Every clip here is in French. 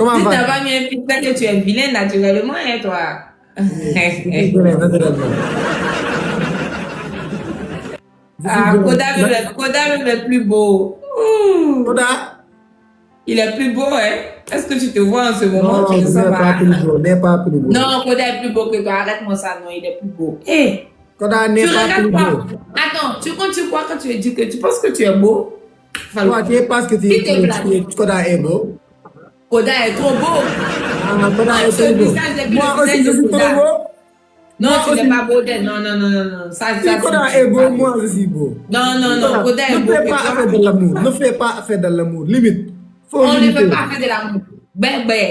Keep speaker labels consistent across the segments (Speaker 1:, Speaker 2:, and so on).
Speaker 1: Comment
Speaker 2: Tu
Speaker 1: va?
Speaker 2: n'as pas mis un filtre que tu es vilain naturellement, hein, toi. Ah, Koda même est plus beau. Ouh.
Speaker 1: Koda?
Speaker 2: Il est plus beau, hein. Est-ce que tu te vois en ce moment?
Speaker 1: Non,
Speaker 2: Tu ne
Speaker 1: il
Speaker 2: sens
Speaker 1: n'est pas
Speaker 2: pas?
Speaker 1: plus beau, n'est pas plus beau.
Speaker 2: Non, Koda est plus beau que toi. Arrête-moi ça, non, il est plus beau. Hé,
Speaker 1: Koda n'est
Speaker 2: tu
Speaker 1: pas
Speaker 2: regardes
Speaker 1: plus
Speaker 2: quoi?
Speaker 1: beau.
Speaker 2: Attends, quand tu crois que tu es dit que tu penses que tu es beau?
Speaker 1: Toi, tu penses que
Speaker 2: Qui te flatte?
Speaker 1: Koda est beau?
Speaker 2: Koda est trop beau.
Speaker 1: Ah, Koda est
Speaker 2: Ce
Speaker 1: trop beau.
Speaker 2: visage depuis
Speaker 1: Moi
Speaker 2: le
Speaker 1: aussi,
Speaker 2: visage
Speaker 1: je
Speaker 2: de
Speaker 1: suis trop
Speaker 2: Koda.
Speaker 1: beau.
Speaker 2: Non,
Speaker 1: Moi
Speaker 2: tu n'es
Speaker 1: aussi.
Speaker 2: pas beau d'elle. Non, non, non, non, non. Ça,
Speaker 1: Si Koda est beau, moi je suis beau.
Speaker 2: Non, non, non. Koda est
Speaker 1: Ne
Speaker 2: beau
Speaker 1: fais
Speaker 2: que
Speaker 1: pas affaire
Speaker 2: toi.
Speaker 1: de l'amour. Ne fais pas affaire de l'amour. Limite. Faut
Speaker 2: On ne
Speaker 1: limiter.
Speaker 2: fait pas faire de l'amour. Ben, ben.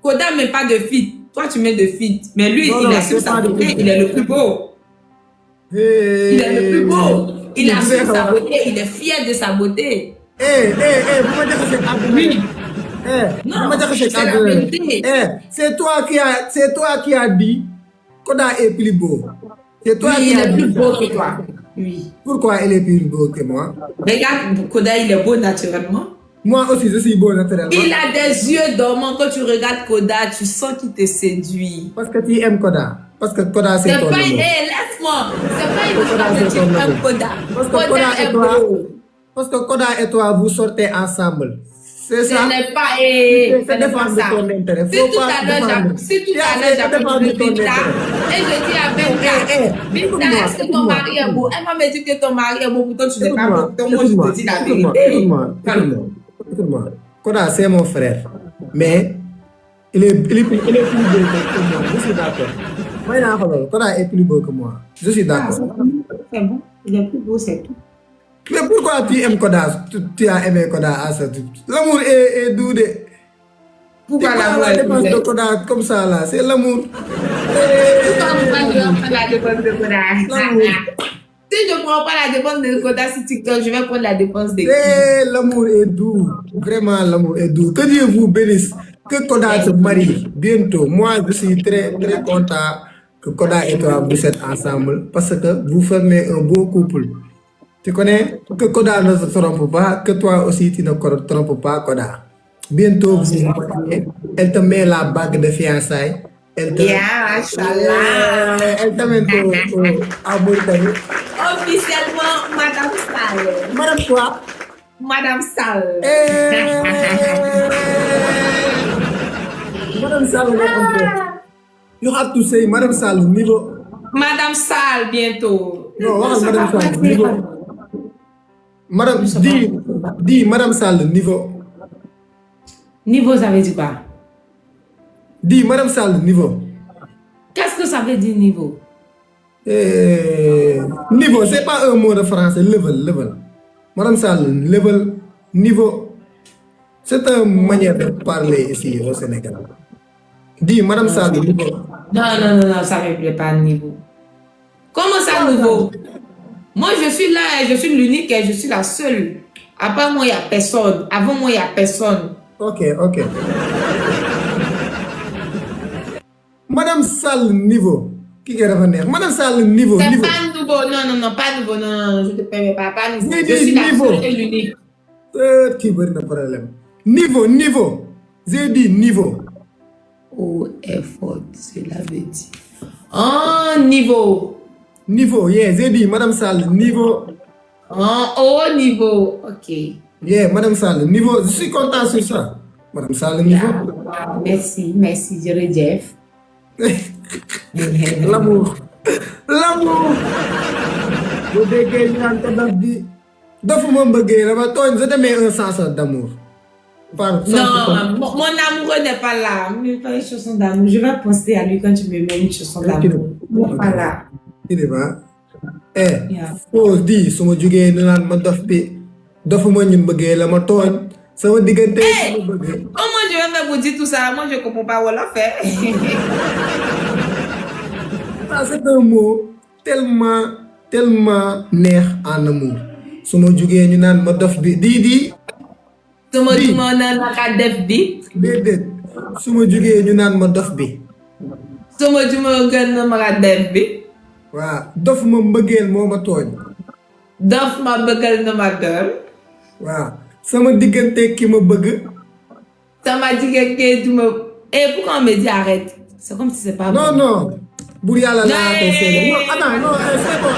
Speaker 2: Koda met pas de fit. Toi, tu mets de fit. Mais lui,
Speaker 1: Non,
Speaker 2: il
Speaker 1: non,
Speaker 2: assume
Speaker 1: c'est
Speaker 2: sa
Speaker 1: pas de
Speaker 2: beauté.
Speaker 1: fit.
Speaker 2: Il est le plus beau. Il est le plus beau. Il assume sa beauté. Il est fier de sa beauté.
Speaker 1: Vous me dites que c'est
Speaker 2: Oui.
Speaker 1: vous
Speaker 2: Non,
Speaker 1: me dites que
Speaker 2: c'est la vérité.
Speaker 1: c'est toi qui as dit Koda est plus beau. C'est toi
Speaker 2: Oui,
Speaker 1: qui
Speaker 2: il
Speaker 1: as
Speaker 2: est plus
Speaker 1: dit.
Speaker 2: beau que toi. Oui.
Speaker 1: Pourquoi il est plus beau que moi?
Speaker 2: Regarde, Koda, il est beau naturellement.
Speaker 1: Moi aussi, je suis beau naturellement.
Speaker 2: Il a des yeux dormants. Quand tu regardes Koda, tu sens qu'il te séduit.
Speaker 1: Parce que tu aimes Koda. Parce que Koda, c'est
Speaker 2: C'est
Speaker 1: ton
Speaker 2: pas,
Speaker 1: amour.
Speaker 2: laisse-moi. C'est pas une histoire
Speaker 1: Koda,
Speaker 2: de
Speaker 1: c'est
Speaker 2: tu
Speaker 1: ton
Speaker 2: aimes
Speaker 1: amour.
Speaker 2: Koda.
Speaker 1: Parce que
Speaker 2: Koda
Speaker 1: Koda
Speaker 2: est
Speaker 1: et toi,
Speaker 2: beau.
Speaker 1: parce que Koda et toi, vous sortez ensemble. C'est
Speaker 2: Ce
Speaker 1: ça?
Speaker 2: n'est pas,
Speaker 1: C'est
Speaker 2: ce n'est pas
Speaker 1: défendre
Speaker 2: ça.
Speaker 1: ton intérêt.
Speaker 2: Si
Speaker 1: Faut
Speaker 2: tout
Speaker 1: pas
Speaker 2: à l'heure,
Speaker 1: défendre.
Speaker 2: si tout
Speaker 1: Tu as
Speaker 2: à
Speaker 1: fait
Speaker 2: l'heure,
Speaker 1: défendre
Speaker 2: j'appelle
Speaker 1: ton
Speaker 2: Binta
Speaker 1: intérêt.
Speaker 2: et je dis à Binta, Binta, est-ce que ton mari est beau? Elle va me dire que ton mari est beau, pourtant tu n'es pas beau. Donc moi, je te dis la vérité.
Speaker 1: Écoute-moi. Koda, c'est mon frère. Mais il est plus beau que moi. Je suis d'accord. Moi, Koda est plus beau que moi. Je suis
Speaker 2: Ah,
Speaker 1: d'accord.
Speaker 2: c'est bon. Il est plus beau, c'est tout.
Speaker 1: Mais pourquoi tu aimes Koda? Tu as aimé Koda à ça? L'amour est doux.
Speaker 2: Pourquoi
Speaker 1: Tu prends
Speaker 2: l'amour
Speaker 1: la
Speaker 2: est
Speaker 1: dépense de
Speaker 2: plus
Speaker 1: Koda comme ça là, c'est l'amour.
Speaker 2: Pourquoi on prend la dépense de Koda?
Speaker 1: L'amour.
Speaker 2: Si je ne prends pas la dépense de Koda sur TikTok, je vais prendre la dépense de qui?
Speaker 1: L'amour est doux. Vraiment, l'amour est doux. Que Dieu vous bénisse. Que Koda se marie bientôt. Moi, je suis très, très content que Koda et toi vous êtes ensemble parce que vous formez un beau couple. Tu connais? Que Koda ne se trompe pas, que toi aussi tu ne te trompes pas, Koda. Bientôt, vous vous mariez. Elle te met la bague de fiançailles. Elle te...
Speaker 2: Yeah, Inch'Allah.
Speaker 1: Elle t'amène à Mauritanie.
Speaker 2: Officiellement, Madame Sall.
Speaker 1: Madame quoi?
Speaker 2: Madame Sall.
Speaker 1: Madame Sall, you have to say Madame Sall niveau.
Speaker 2: Madame Sall, bientôt.
Speaker 1: Non, Madame Sall niveau. Madame, dis Madame Sall niveau.
Speaker 2: Niveau, ça veut dire quoi?
Speaker 1: Dis Madame Sall niveau.
Speaker 2: Qu'est-ce que ça veut dire niveau?
Speaker 1: Niveau, c'est pas un mot de français. Level. Madame Sall, level, niveau. C'est une manière de parler ici au Sénégal. Dis Madame Sall niveau.
Speaker 2: Non, ça ne me plaît pas, niveau. Comment ça, nouveau? Moi, je suis là, je suis l'unique et je suis la seule. À part moi, il n'y a personne. Avant moi, il n'y a personne.
Speaker 1: Ok. Madame Sall niveau. Qui est revenir? Madame Sall niveau.
Speaker 2: C'est pas nouveau. Non, pas nouveau. Non, je ne te permets pas. Pas nouveau. Je suis la
Speaker 1: Niveau.
Speaker 2: seule et l'unique.
Speaker 1: Qui veut un problème? Niveau. J'ai dit niveau.
Speaker 2: Oh, effort, cela veut dire. Oh, niveau.
Speaker 1: Niveau, yeah, j'ai dit Madame Sall niveau.
Speaker 2: Oh, haut niveau. Ok.
Speaker 1: Yeah, Madame Sall niveau. Je suis content sur ça. Madame Sall niveau.
Speaker 2: Merci, Jeff.
Speaker 1: L'amour. Bu déggee ñu naan ko dafa ma bëggee dama tooñ, je te mets un sens d'amour.
Speaker 2: Non, mon amoureux n'est pas là. Mais pas une chanson d'amour. Je vais penser à lui quand tu me mets une chanson d'amour. Il n'est pas là.
Speaker 1: Il est pas. Faut dire su ma jugee ñu naan ma dafa ma ñun bëggee la ma tooñ sama diggante sama bëggee.
Speaker 2: Comment je vais faire pour dire tout ça? Moi, je ne comprends pas où on l'a fait.
Speaker 1: Ça, c'est un mot tellement neex en amour. Su ma jugee ñu naan ma dof bi di.
Speaker 2: Su ma naan naka def bi.
Speaker 1: Déedéet. Su ma jugee ñu naan ma dof bi.
Speaker 2: Su ma gën na ma def bi.
Speaker 1: Waaw dof ma mbëggeel moo ma tooñ.
Speaker 2: Dof ma bëggal na ma dër.
Speaker 1: Waaw sama diggante ki ma bëgg.
Speaker 2: Ça m'a dit que tu me... Et pourquoi on me dit arrête? C'est comme si c'est pas
Speaker 1: Non,
Speaker 2: bon.
Speaker 1: non. Bouriala là, ton CV. Non, attends, non, c'est bon.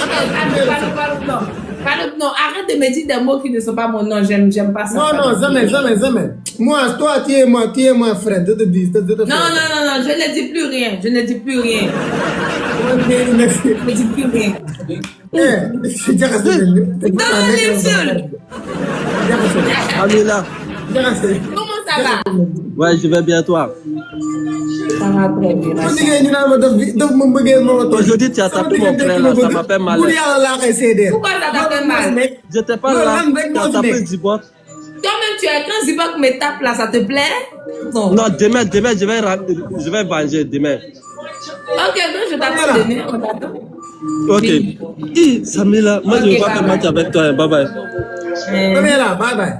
Speaker 2: Non, arrête de me dire des mots qui ne sont pas mon nom. J'aime pas ça.
Speaker 1: Non, jamais. Moi, toi, tu es moi, frère. Je te dis.
Speaker 2: Non, je ne dis plus rien. Je ne dis plus rien. Non, l'insulte.
Speaker 3: Amila.
Speaker 2: Comment ça va?
Speaker 3: Ouais, je vais bien, toi.
Speaker 2: Ça va très bien.
Speaker 3: Aujourd'hui, tu as tapé mon frère là, ça m'a fait mal.
Speaker 2: Pourquoi ça t'a fait mal?
Speaker 3: J'étais pas là, tu as tapé Zibok.
Speaker 2: Toi-même, tu es quand Zibok me tape là, ça te plaît? Non.
Speaker 3: Non, demain, je vais venger demain.
Speaker 2: Ok, donc je t'attends demain. On t'attend.
Speaker 3: Ok. Samila, moi je ne veux pas faire match avec toi. Bye bye.
Speaker 1: Samila, bye bye.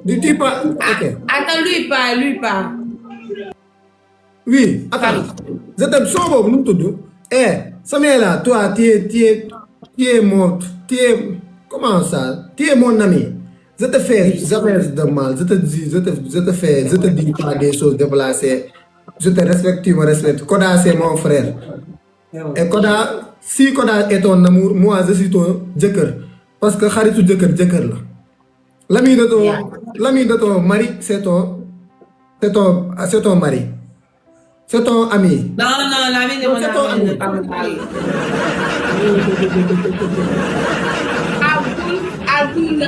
Speaker 1: Du pas. Ok.
Speaker 2: Attends, lui pas.
Speaker 1: Oui, attends. Je te sauve, nous tout. Samila, toi, tu es mon. Comment ça? Tu es mon ami. Je te fais jamais de mal. Je te dis pas des choses déplacées. Je te respecte, tu me respectes. Koda, c'est mon frère. Et Koda, si Koda est ton amour, moi je suis ton jëkkër. Parce que xaritu jëkkër la. L'ami de ton mari, c'est ton mari. C'est ton ami.
Speaker 2: Non, l'ami de mon ami n'est pas mon mari. Abdul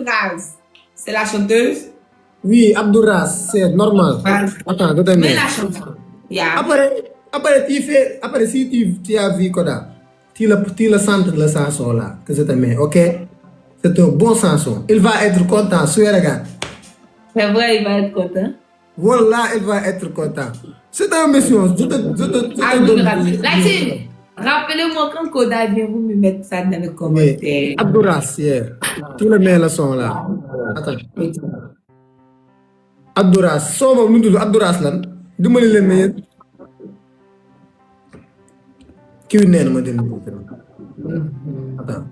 Speaker 2: Raz. C'est la chanteuse?
Speaker 1: Oui, Abdouras, c'est normal. Attends,
Speaker 2: mais la chanson. Yeah.
Speaker 1: Après, si tu as vu Koda, tu le centre le chanson là, que je te mets, ok? C'est un bon chanson. Il va être content, regarde.
Speaker 2: C'est vrai, il va être content.
Speaker 1: Voilà, il va être content. C'est une mission. Je te
Speaker 2: Latine, rappelez-moi quand Koda vient, vous me mettez ça dans les commentaires.
Speaker 1: Abdouras, yeah. Tu le mets le son là. Attends. Abdouras, son nous tudd Abdouras lan dimbali leen ma yéen kii nee na ma dem attends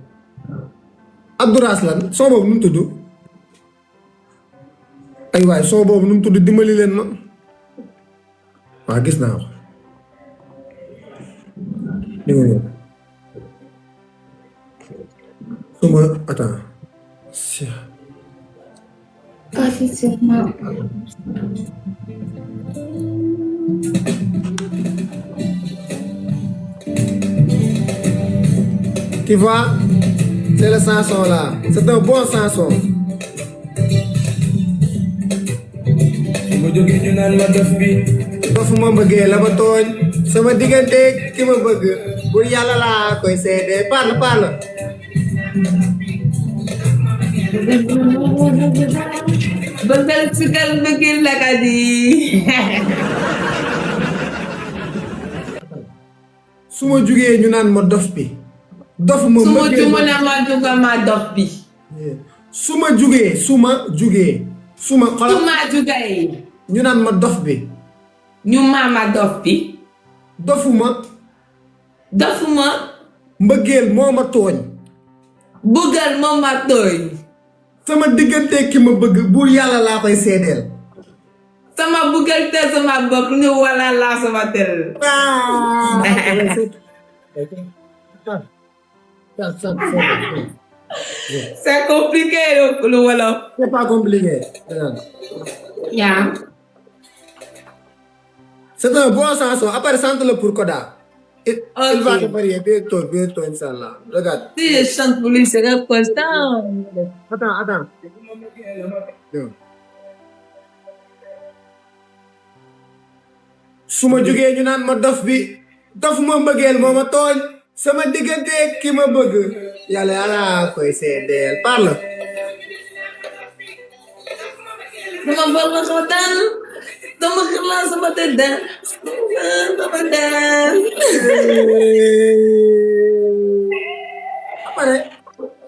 Speaker 1: Abdouras lan son boobu nu mu tudd ay waay son boobu nu mu tudd dimbali leen ma waaw gis naa ko dimbali suma attends
Speaker 2: Officiellement.
Speaker 1: Tu vois, c'est le chanson là. C'est un bon chanson. Dofu ma bëggee la ma tooñ sama diggante ki ma bëgg bu yàlla laa koy seede parle.
Speaker 2: Bëggal sikal bëggil la ka di.
Speaker 1: Su ma jugee ñu naan ma dof bi. Dof ma bëggee
Speaker 2: ma dof bi.
Speaker 1: Su ma jugee. ñu naan ma dof bi.
Speaker 2: ñu ma dof bi.
Speaker 1: Dofuma.
Speaker 2: mbëggeel
Speaker 1: moo ma tooñ.
Speaker 2: bëggal moo ma tooñ.
Speaker 1: sama diggante ki ma bëgg buur yàlla laa koy seedeel.
Speaker 2: sama bëggal te sama bokk ni wala laa sama tëral. C'est compliqué le wolof.
Speaker 1: C'est pas compliqué.
Speaker 2: Yeah.
Speaker 1: C'est un bon chanson. Après, chante-le pour Koda. Il va te marier bientôt, Inch'Allah. Regarde.
Speaker 2: Si je chante pour lui, c'est constant.
Speaker 1: Attends. Su ma jógee ñu naan ma dof bi dof ma mbëggeel moo ma tooñ sama diggante ki ma bëgg yàlla koy seedeel parle.
Speaker 2: Sama bëgg xotaan sama xalaat sama tëddal sama dal.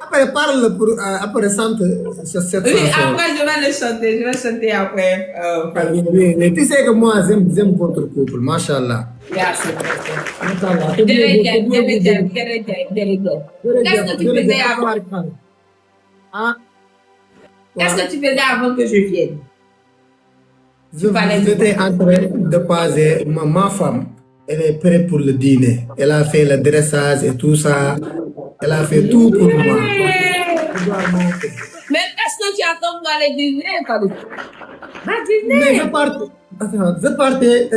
Speaker 1: Après parle pour après chante cette chanson.
Speaker 2: Oui, après je vais chanter après.
Speaker 1: Oui, tu sais que moi j'aime votre couple, machallah.
Speaker 2: Merci. Qu'est-ce que tu faisais avant? Qu'est-ce que tu faisais avant que je vienne?
Speaker 1: J'étais en train de passer ma femme. Elle est prête pour le dîner. Elle a fait le dressage et tout ça. Elle a fait tout pour moi.
Speaker 2: Mais est-ce que tu attends pour aller dîner? Va
Speaker 1: Mais
Speaker 2: dîner.
Speaker 1: je partais,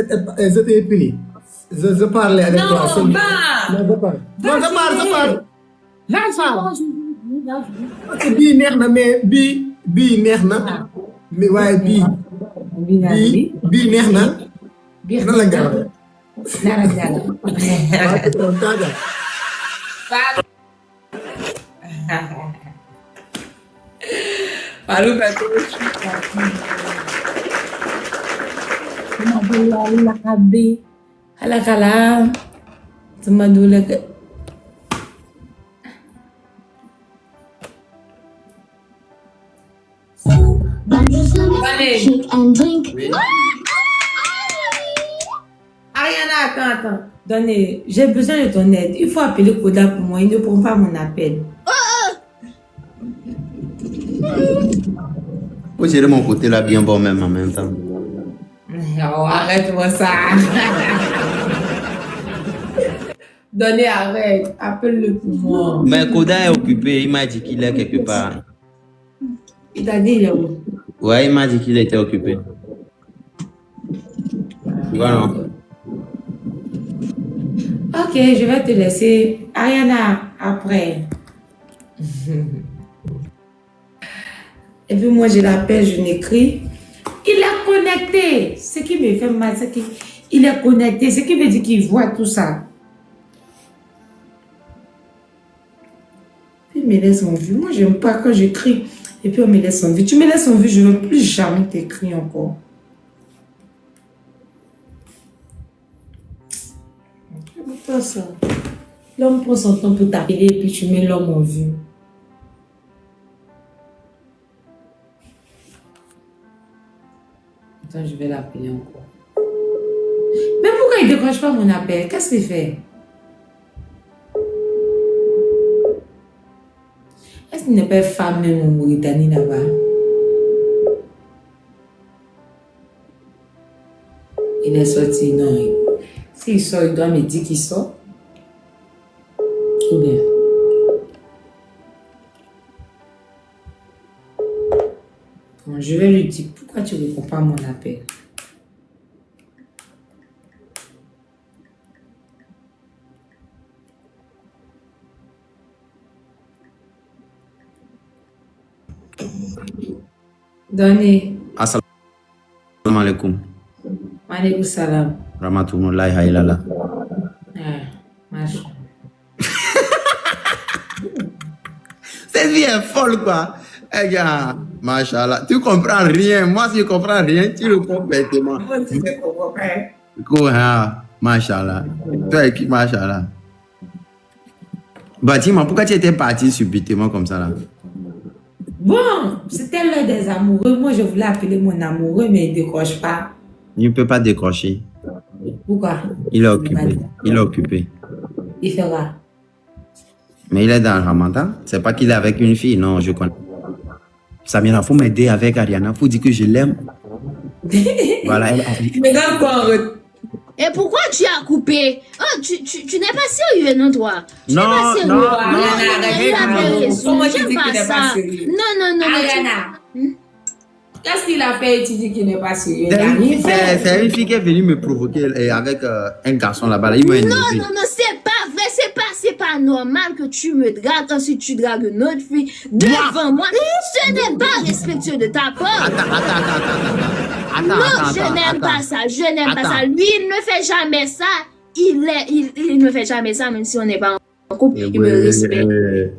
Speaker 1: j'étais pris. Je parlais avec toi.
Speaker 2: Non, va.
Speaker 1: Non, je parle. Non, je parle.
Speaker 2: Va, tu
Speaker 1: Parce que bii neex na mais bii neex na mais waaye bii neex na nan la gaaw
Speaker 4: Shake and drink.
Speaker 2: Ariana, attends. Donnez, j'ai besoin de ton aide. Il faut appeler Koda pour moi. Il ne prend pas mon appel.
Speaker 5: Faut gérer mon côté là bien bon même en même temps.
Speaker 2: Oh, arrête-moi ça. Donnez, arrête. Appelle-le pour moi.
Speaker 5: Mais Koda est occupé, il m'a dit qu'il est quelque part.
Speaker 2: Il t'a dit, il est où?
Speaker 5: Ouais, il m'a dit qu'il était occupé. Voilà.
Speaker 2: Ok, je vais te laisser. Ariana, après. Et puis moi, je l'appelle, je l'écris. Il est connecté. Ce qui me fait mal, c'est qu'il est connecté. Ce qui veut dire qu'il voit tout ça. Puis il me laisse en vue. Moi, j'aime pas quand j'écris. Et puis on me laisse en vue. Tu me laisses en vue, je ne veux plus jamais t'écrire encore. C'est pas ça. L'homme prend son temps pour t'appeler et puis tu mets l'homme en vue. Attends, je vais l'appeler encore. Mais pourquoi il ne décroche pas mon appel? Qu'est-ce qu'il fait? Est-ce qu'il n'est pas femme même en Mauritanie là-bas? Il est sorti, non. S'il sort, il doit me dire qu'il sort. Ou bien. Bon, je vais lui dire, pourquoi tu ne réponds pas à mon appel? Donnez.
Speaker 5: Assalamu alaikum.
Speaker 2: Maaleykum salam.
Speaker 5: Rahmatullahi haïlala.
Speaker 2: Machin.
Speaker 5: Cette vie est folle quoi. Eh gars, machallah. Tu comprends rien. Moi, si je comprends rien, tu réponds bêtement. Quoi, machallah. Toi qui, machallah. Bah, dis-moi, pourquoi tu étais parti subitement comme ça là?
Speaker 2: Bon, c'était l'heure des amoureux. Moi, je voulais appeler mon amoureux, mais il ne décroche pas.
Speaker 5: Il ne peut pas décrocher.
Speaker 2: Pourquoi?
Speaker 5: Il est occupé. Il est occupé.
Speaker 2: Il fera.
Speaker 5: Mais il est dans le Ramadan. C'est pas qu'il est avec une fille, non, je connais. Samira, faut m'aider avec Ariana. Faut dire que je l'aime. Voilà.
Speaker 2: Mais dans quoi en retour?
Speaker 4: Et pourquoi tu as coupé? Oh, tu n'es pas sérieux, non, toi? Tu
Speaker 5: Non,
Speaker 4: n'es pas sérieux.
Speaker 5: non,
Speaker 4: Il avait raison.
Speaker 2: Comment tu
Speaker 4: J'aime
Speaker 2: dis
Speaker 4: pas
Speaker 2: qu'il n'est
Speaker 4: ça.
Speaker 2: pas sérieux?
Speaker 4: Non.
Speaker 2: Ariana, qu'est-ce qu'il a fait et tu dis qu'il n'est pas sérieux?
Speaker 5: C'est une fille qui est venue me provoquer avec un garçon là-bas. Il m'a énervé.
Speaker 4: Non, c'est pas vrai, c'est pas normal que tu me dragues. Ensuite, tu dragues une autre fille devant moi. Ce n'est pas respectueux de ta part. Non, je n'aime pas ça. Lui, il ne fait jamais ça. Il ne fait jamais ça, même si on n'est pas en couple. Il me respecte.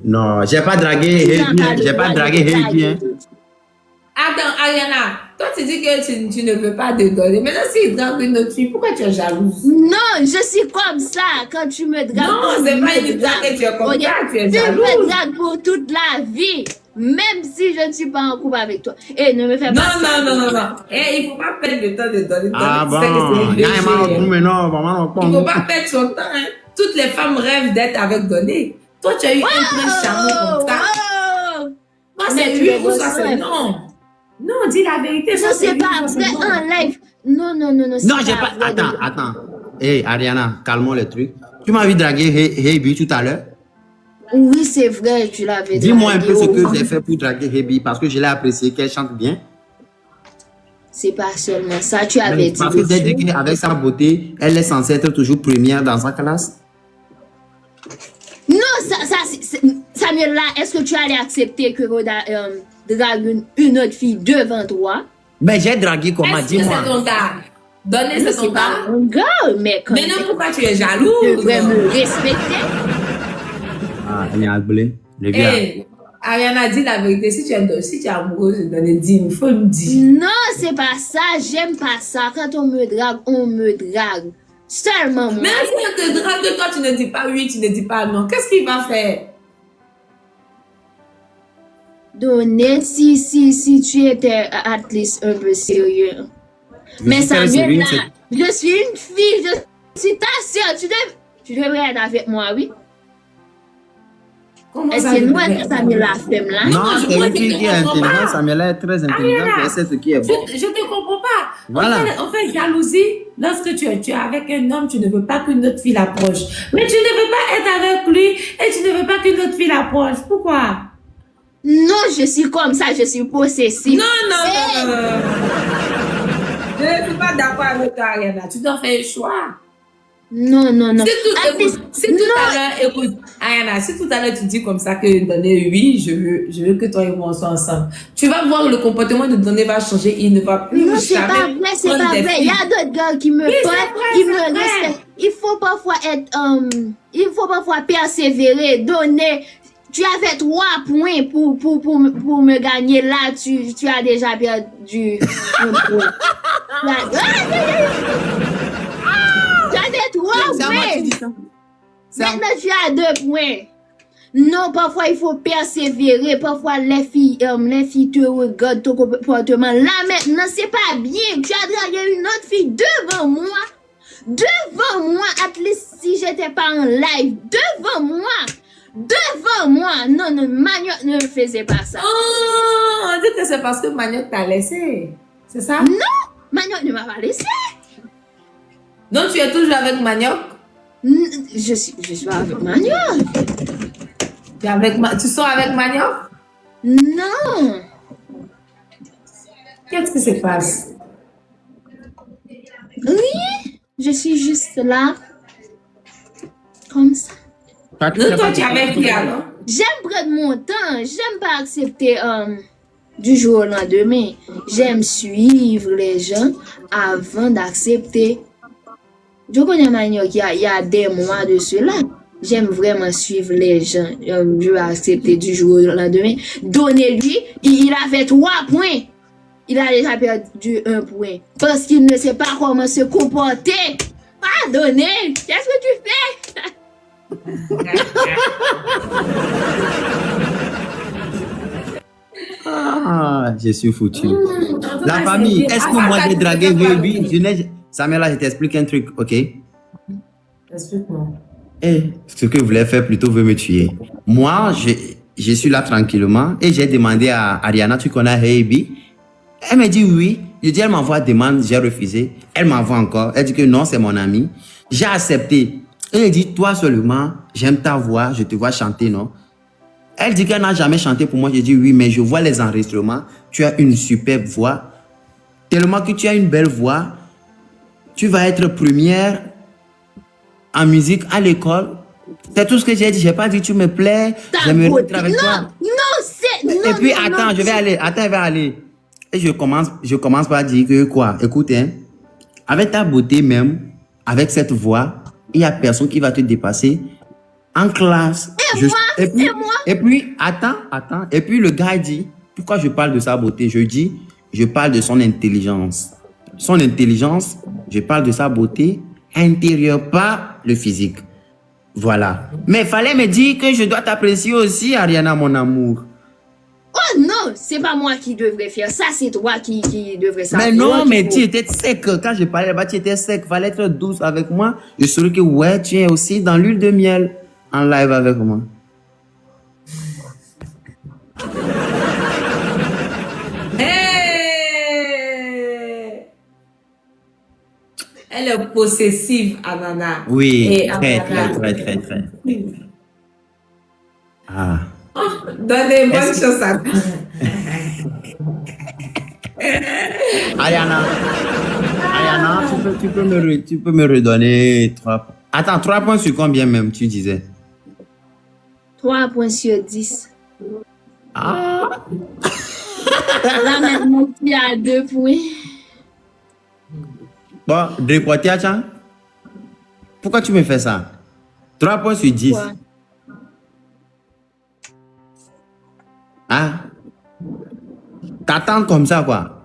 Speaker 5: Non, j'ai pas dragué Heidi. J'ai pas dragué Heidi.
Speaker 2: Attends, Ariana, toi tu dis que tu ne veux pas te donner. Maintenant, s'il drague une autre fille, pourquoi tu es jalouse?
Speaker 4: Non, je suis comme ça. Quand tu me dragues.
Speaker 2: Non, c'est pas une histoire que tu es comme ça, tu es
Speaker 4: Tu
Speaker 2: jalouse.
Speaker 4: me dragues pour toute la vie. Même si je ne suis pas en couple avec toi. Et ne me fais pas ça.
Speaker 2: Non. Et il ne faut pas perdre le temps de donner.
Speaker 5: Ah
Speaker 2: Tu sais que c'est
Speaker 5: bon,
Speaker 2: une déchet,
Speaker 5: mais non, vraiment,
Speaker 2: il ne faut pas perdre son temps. Hein. Toutes les femmes rêvent d'être avec Donné. Toi, tu as eu un prince charmant comme ça.
Speaker 4: Oh!
Speaker 2: Moi, c'est
Speaker 4: Mais
Speaker 2: lui
Speaker 4: tu
Speaker 2: ou ça,
Speaker 4: es
Speaker 2: c'est non. Non, dis la vérité.
Speaker 4: Non, c'est pas vrai en live. Non, c'est
Speaker 5: Non, j'ai pas.
Speaker 4: vrai.
Speaker 5: Attends. Hey, Ariana, calmons les trucs. Tu m'as vu draguer Hebi tout à l'heure.
Speaker 4: Oui, c'est vrai, tu l'avais dit.
Speaker 5: Dis-moi un peu ce que j'ai fait pour draguer Hebi parce que je l'ai apprécié, qu'elle chante bien.
Speaker 4: C'est pas seulement ça, tu avais dit.
Speaker 5: Parce que j'ai dit qu'avec sa beauté, elle est censée être toujours première dans sa classe.
Speaker 4: Non, Samuel, là, est-ce que tu allais accepter que Roda drague une autre fille devant toi?
Speaker 5: Mais j'ai dragué comment,
Speaker 2: Est-ce que
Speaker 5: dis-moi.
Speaker 2: c'est ton gars? Donnez ce
Speaker 4: C'est
Speaker 2: ton
Speaker 4: pas
Speaker 2: gars.
Speaker 4: mon gars, mais quand
Speaker 2: Maintenant, pourquoi tu es jaloux?
Speaker 4: tu devrais me respecter.
Speaker 5: Ah, elle est ablée. Le gars.
Speaker 2: Hey, Ariana, dis la vérité. Si tu es amoureuse, je donne 10 000. Il faut me dire.
Speaker 4: Non, c'est pas ça, j'aime pas ça. Quand on me drague. Seulement moi.
Speaker 2: Mais si on te drague, toi, tu ne dis pas oui, tu ne dis pas non. Qu'est-ce qu'il va faire?
Speaker 4: Donner si tu étais at least un peu sérieux. Mais
Speaker 5: suis très
Speaker 4: Samuel,
Speaker 5: sérieux,
Speaker 4: là, je suis une fille, je suis ta soeur, tu devrais être avec moi, oui?
Speaker 2: Comment
Speaker 4: Est-ce
Speaker 2: ça,
Speaker 4: que
Speaker 2: je
Speaker 4: moi,
Speaker 2: devrais-
Speaker 4: Samuel, la femme là?
Speaker 5: Non,
Speaker 2: je
Speaker 5: c'est
Speaker 2: vois
Speaker 5: une
Speaker 2: que
Speaker 5: fille
Speaker 2: tu
Speaker 5: qui est
Speaker 2: comprends
Speaker 5: intelligente.
Speaker 2: pas.
Speaker 5: Samuel est très intelligente et elle sait ce qui est bon.
Speaker 2: Je te comprends pas.
Speaker 5: Voilà.
Speaker 2: On fait jalousie. Lorsque tu es avec un homme, tu ne veux pas qu'une autre fille l'approche. Mais tu ne veux pas être avec lui et tu ne veux pas qu'une autre fille l'approche. Pourquoi?
Speaker 4: Non, je suis comme ça, je suis possessive.
Speaker 2: Non. Je ne suis pas d'accord avec toi, Ariana. Tu dois faire un choix.
Speaker 4: Non.
Speaker 2: Si tout à l'heure, écoute, Ariana, si tout à l'heure tu dis comme ça que Donné, oui, je veux que toi et moi on soit ensemble, tu vas voir le comportement de Donné va changer, il ne va plus
Speaker 4: Non, c'est
Speaker 2: jamais
Speaker 4: pas vrai, c'est
Speaker 2: prendre
Speaker 4: pas
Speaker 2: des
Speaker 4: vrai.
Speaker 2: filles.
Speaker 4: Il y a d'autres gars qui me
Speaker 2: Oui, c'est
Speaker 4: parlent,
Speaker 2: vrai,
Speaker 4: qui
Speaker 2: c'est
Speaker 4: me
Speaker 2: vrai.
Speaker 4: respectent. Il faut parfois persévérer, donner. Tu avais 3 points pour me gagner. Là, tu as déjà perdu un point. Tu avais 3
Speaker 5: C'est à moi que tu
Speaker 4: points.
Speaker 5: dis ça. C'est à-
Speaker 4: Maintenant, tu as 2 points. Non, parfois, il faut persévérer. Parfois, les filles te regardent ton comportement. Là, maintenant, c'est pas bien. Tu as dragué une autre fille devant moi. Devant moi. At least si j'étais pas en live. Devant moi. Non, Manioc ne faisait pas ça.
Speaker 2: Oh, on dit que c'est parce que Manioc t'a laissé. C'est ça?
Speaker 4: Non, Manioc ne m'a pas laissé.
Speaker 2: Donc tu es toujours avec Manioc?
Speaker 4: Je suis avec Manioc.
Speaker 2: Tu sors avec Manioc?
Speaker 4: Non.
Speaker 2: Qu'est-ce qui se passe?
Speaker 4: Oui, je suis juste là. Comme ça.
Speaker 2: Donc toi, tu es avec qui alors?
Speaker 4: J'aime prendre mon temps. J'aime pas accepter du jour au lendemain. J'aime suivre les gens avant d'accepter. Je connais Manioc, il y a des mois de cela. J'aime vraiment suivre les gens. Je vais accepter du jour au lendemain. Donnez-lui, il avait 3 points. Il a déjà perdu 1 point. Parce qu'il ne sait pas comment se comporter. Ah, donner, qu'est-ce que tu fais?
Speaker 5: Ah, je suis foutu.
Speaker 2: En tout
Speaker 5: La
Speaker 2: cas,
Speaker 5: famille,
Speaker 2: c'est-
Speaker 5: est-ce que
Speaker 2: Ah,
Speaker 5: moi
Speaker 2: ah,
Speaker 5: j'ai
Speaker 2: ah,
Speaker 5: dragué
Speaker 2: ah, ah,
Speaker 5: Hebi? Samuel, je t'explique un truc, ok?
Speaker 2: Explique-moi.
Speaker 5: Et ce que vous voulez faire plutôt veut me tuer. Moi, je suis là tranquillement et j'ai demandé à Ariana, tu connais Hebi? Elle me dit oui. Je dis, elle m'envoie demande, j'ai refusé. Elle m'envoie encore. Elle dit que non, c'est mon ami. J'ai accepté. Elle dit, toi seulement, j'aime ta voix, je te vois chanter, non? Elle dit qu'elle n'a jamais chanté pour moi. Je dis oui, mais je vois les enregistrements. Tu as une superbe voix. Tellement que tu as une belle voix. Tu vas être première en musique à l'école. C'est tout ce que j'ai dit. J'ai pas dit tu me plais. J'aimerais être avec toi. Et puis attends, je vais aller. Et je commence par dire que quoi? Écoute, hein, avec ta beauté même, avec cette voix, il y a personne qui va te dépasser en classe. Et puis, attends. Et puis le gars dit, pourquoi je parle de sa beauté? Je dis, je parle de son intelligence. Son intelligence, je parle de sa beauté intérieure, pas le physique. Voilà. Mais il fallait me dire que je dois t'apprécier aussi, Ariana, mon amour.
Speaker 4: Oh non, c'est pas moi qui devrais faire ça, c'est toi qui devrais savoir.
Speaker 5: Mais non, mais tu étais sec. Quand je parlais là-bas, tu étais sec. Fallait être douce avec moi. Je saurais que, ouais, tu es aussi dans l'huile de miel en live avec moi.
Speaker 2: Hey! Elle est possessive, Anana.
Speaker 5: Oui,
Speaker 2: Et
Speaker 5: très,
Speaker 2: Anana.
Speaker 5: très. Ah.
Speaker 2: Donnez bonne
Speaker 5: Est-ce que-
Speaker 2: chance à
Speaker 5: Ariana, tu peux me redonner 3 points. Attends, 3 points sur combien même, tu disais?
Speaker 4: 3 points sur 10.
Speaker 5: Ah.
Speaker 4: Là, maintenant, tu as 2 points.
Speaker 5: Bon, Drepotia, tiens. Pourquoi tu me fais ça? 3 points sur 10.
Speaker 4: Quoi?
Speaker 5: Ah. T'attends comme ça, quoi.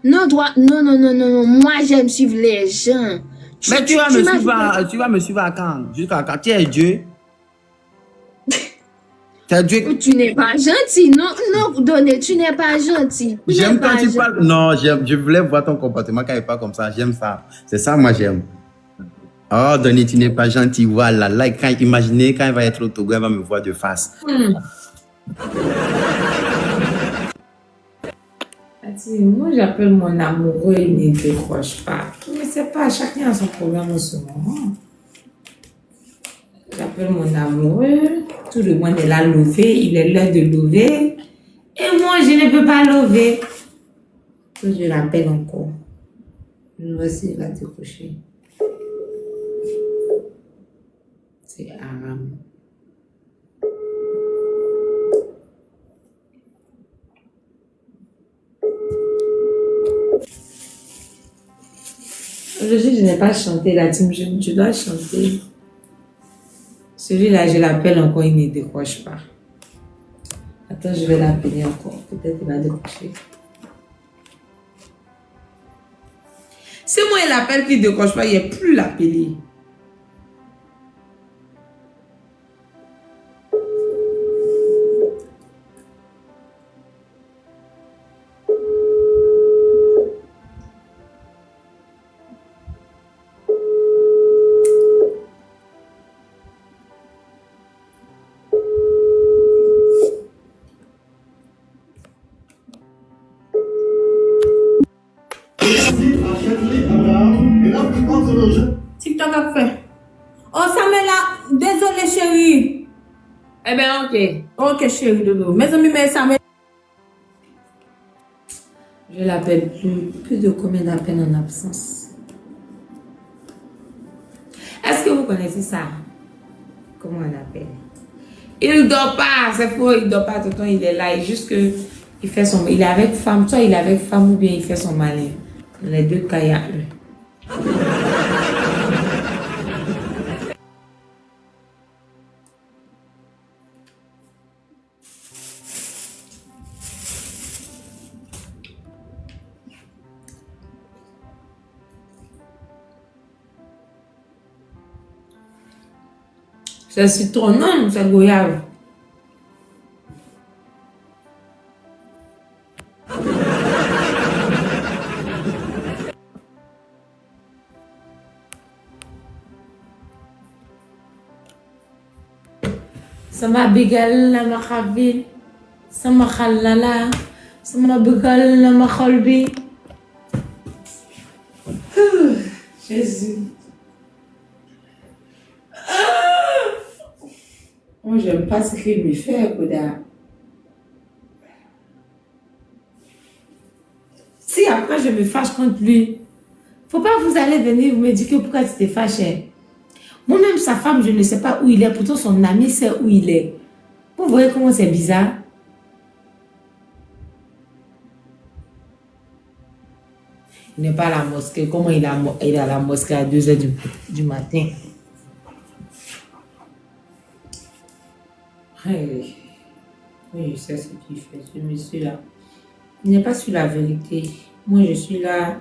Speaker 4: Non, toi, non. Moi, j'aime suivre les gens.
Speaker 5: Mais tu vas me suivre à quand? Jusqu'à quand? Tu es Dieu? Tu es Dieu?
Speaker 4: Tu n'es pas gentil. Non, Donné, tu n'es pas gentil. Tu
Speaker 5: J'aime
Speaker 4: n'es
Speaker 5: quand
Speaker 4: pas
Speaker 5: tu
Speaker 4: gentil.
Speaker 5: parles. Non, je voulais voir ton comportement quand il n'est pas comme ça. J'aime ça. C'est ça, moi, j'aime. Oh, Donny, tu n'es pas gentil. Voilà. Là, imaginez quand il va être au Togo, il va me voir de face.
Speaker 2: Moi, j'appelle mon amoureux, il ne décroche pas. Mais c'est pas, chacun a son problème en ce moment. J'appelle mon amoureux, tout le monde est là levé, il est l'heure de lever. Et moi, je ne peux pas lever. Donc, je l'appelle encore. Je vois s'il va décrocher. C'est Aram. Aujourd'hui, je n'ai pas chanté la team, je dois chanter. Celui-là, je l'appelle encore, il ne décroche pas. Attends, je vais l'appeler encore. Peut-être qu'il va décrocher. Si moi, il appelle qu'il ne décroche pas, il n'y a plus l'appeler.
Speaker 6: TikTok a fait. Oh, Samela, désolé chérie.
Speaker 2: Eh bien, ok.
Speaker 6: Ok chérie, dodo. Mes amis, mais Samela.
Speaker 2: Je l'appelle plus de combien d'appels en absence. Est-ce que vous connaissez ça? Comment on appelle? Il dort pas, c'est faux, il dort pas tout le temps, il est là, il juste que il est avec femme, soit il est avec femme ou bien il fait son malin. Dans les deux cas, il y a un. C'est citronne, c'est goyave. Sama bigal na makabil, sama khalala, sama bigal na makalbi. Jésus. Moi, j'aime pas ce qu'il me fait, Koda. Si après je me fâche contre lui, faut pas vous allez venir vous me dire que pourquoi tu t'es fâché. Moi-même, sa femme, je ne sais pas où il est. Pourtant, son ami sait où il est. Vous voyez comment c'est bizarre? Il n'est pas à la mosquée. Comment il est à la mosquée à 2h du matin? Oui, je sais ce qu'il fait, ce monsieur-là. Il n'est pas sur la vérité. Moi, je suis là,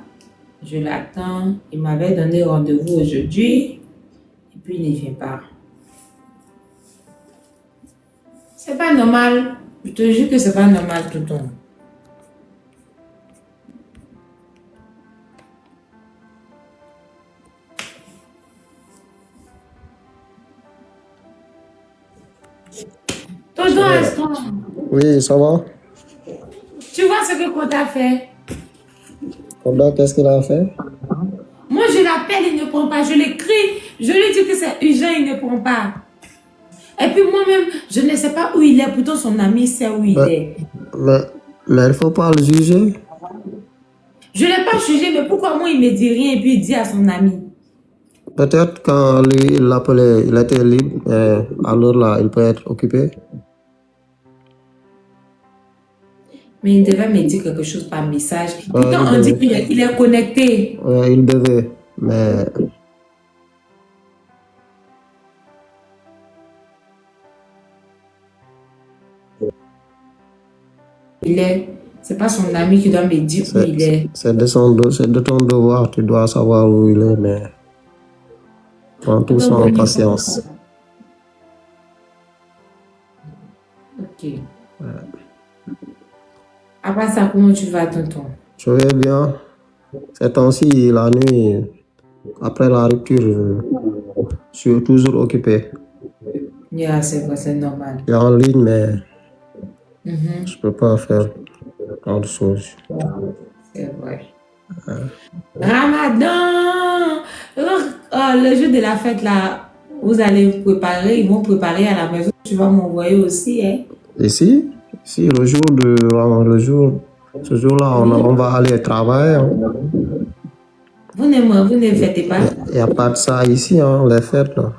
Speaker 2: je l'attends. Il m'avait donné rendez-vous aujourd'hui. Et puis, il ne vient pas. C'est pas normal. Je te jure que c'est pas normal tout le temps. Tonton Aston,
Speaker 7: Oui, ça va.
Speaker 2: tu vois ce que Koda fait?
Speaker 7: Koda, qu'est-ce qu'il a fait?
Speaker 2: Moi, je l'appelle, il ne prend pas. Je l'écris, je lui dis que c'est urgent, il ne prend pas. Et puis moi-même, je ne sais pas où il est. Pourtant, son ami sait où il est.
Speaker 7: Mais il ne faut pas le juger.
Speaker 2: Je ne l'ai pas jugé, mais pourquoi moi, il ne me dit rien et puis il dit à son ami?
Speaker 7: Peut-être quand lui, il l'appelait, il était libre, alors là, il peut être occupé.
Speaker 2: Mais il devait me dire quelque chose par message. Pourtant, on dit qu'il est connecté.
Speaker 7: Ouais, il devait, mais...
Speaker 2: C'est pas son ami qui doit me dire où il est.
Speaker 7: C'est de ton devoir, tu dois savoir où il est, mais... Prends tout ça en patience.
Speaker 2: Ok. Après ça, comment tu vas, tonton?
Speaker 7: Je vais bien. Ces temps-ci, la nuit, après la rupture, je suis toujours occupé.
Speaker 2: Yeah, c'est vrai, c'est normal.
Speaker 7: Je suis en ligne, mais je peux pas faire tant de choses.
Speaker 2: C'est vrai. Ramadan! Le jour de la fête, là, vous allez vous préparer, ils vont préparer à la maison. Tu vas m'envoyer aussi, hein?
Speaker 7: Ici, ce jour-là, on va aller travailler. Hein.
Speaker 2: Vous ne fêtez pas?
Speaker 7: Il n'y a pas de ça ici, hein, les fêtes, là.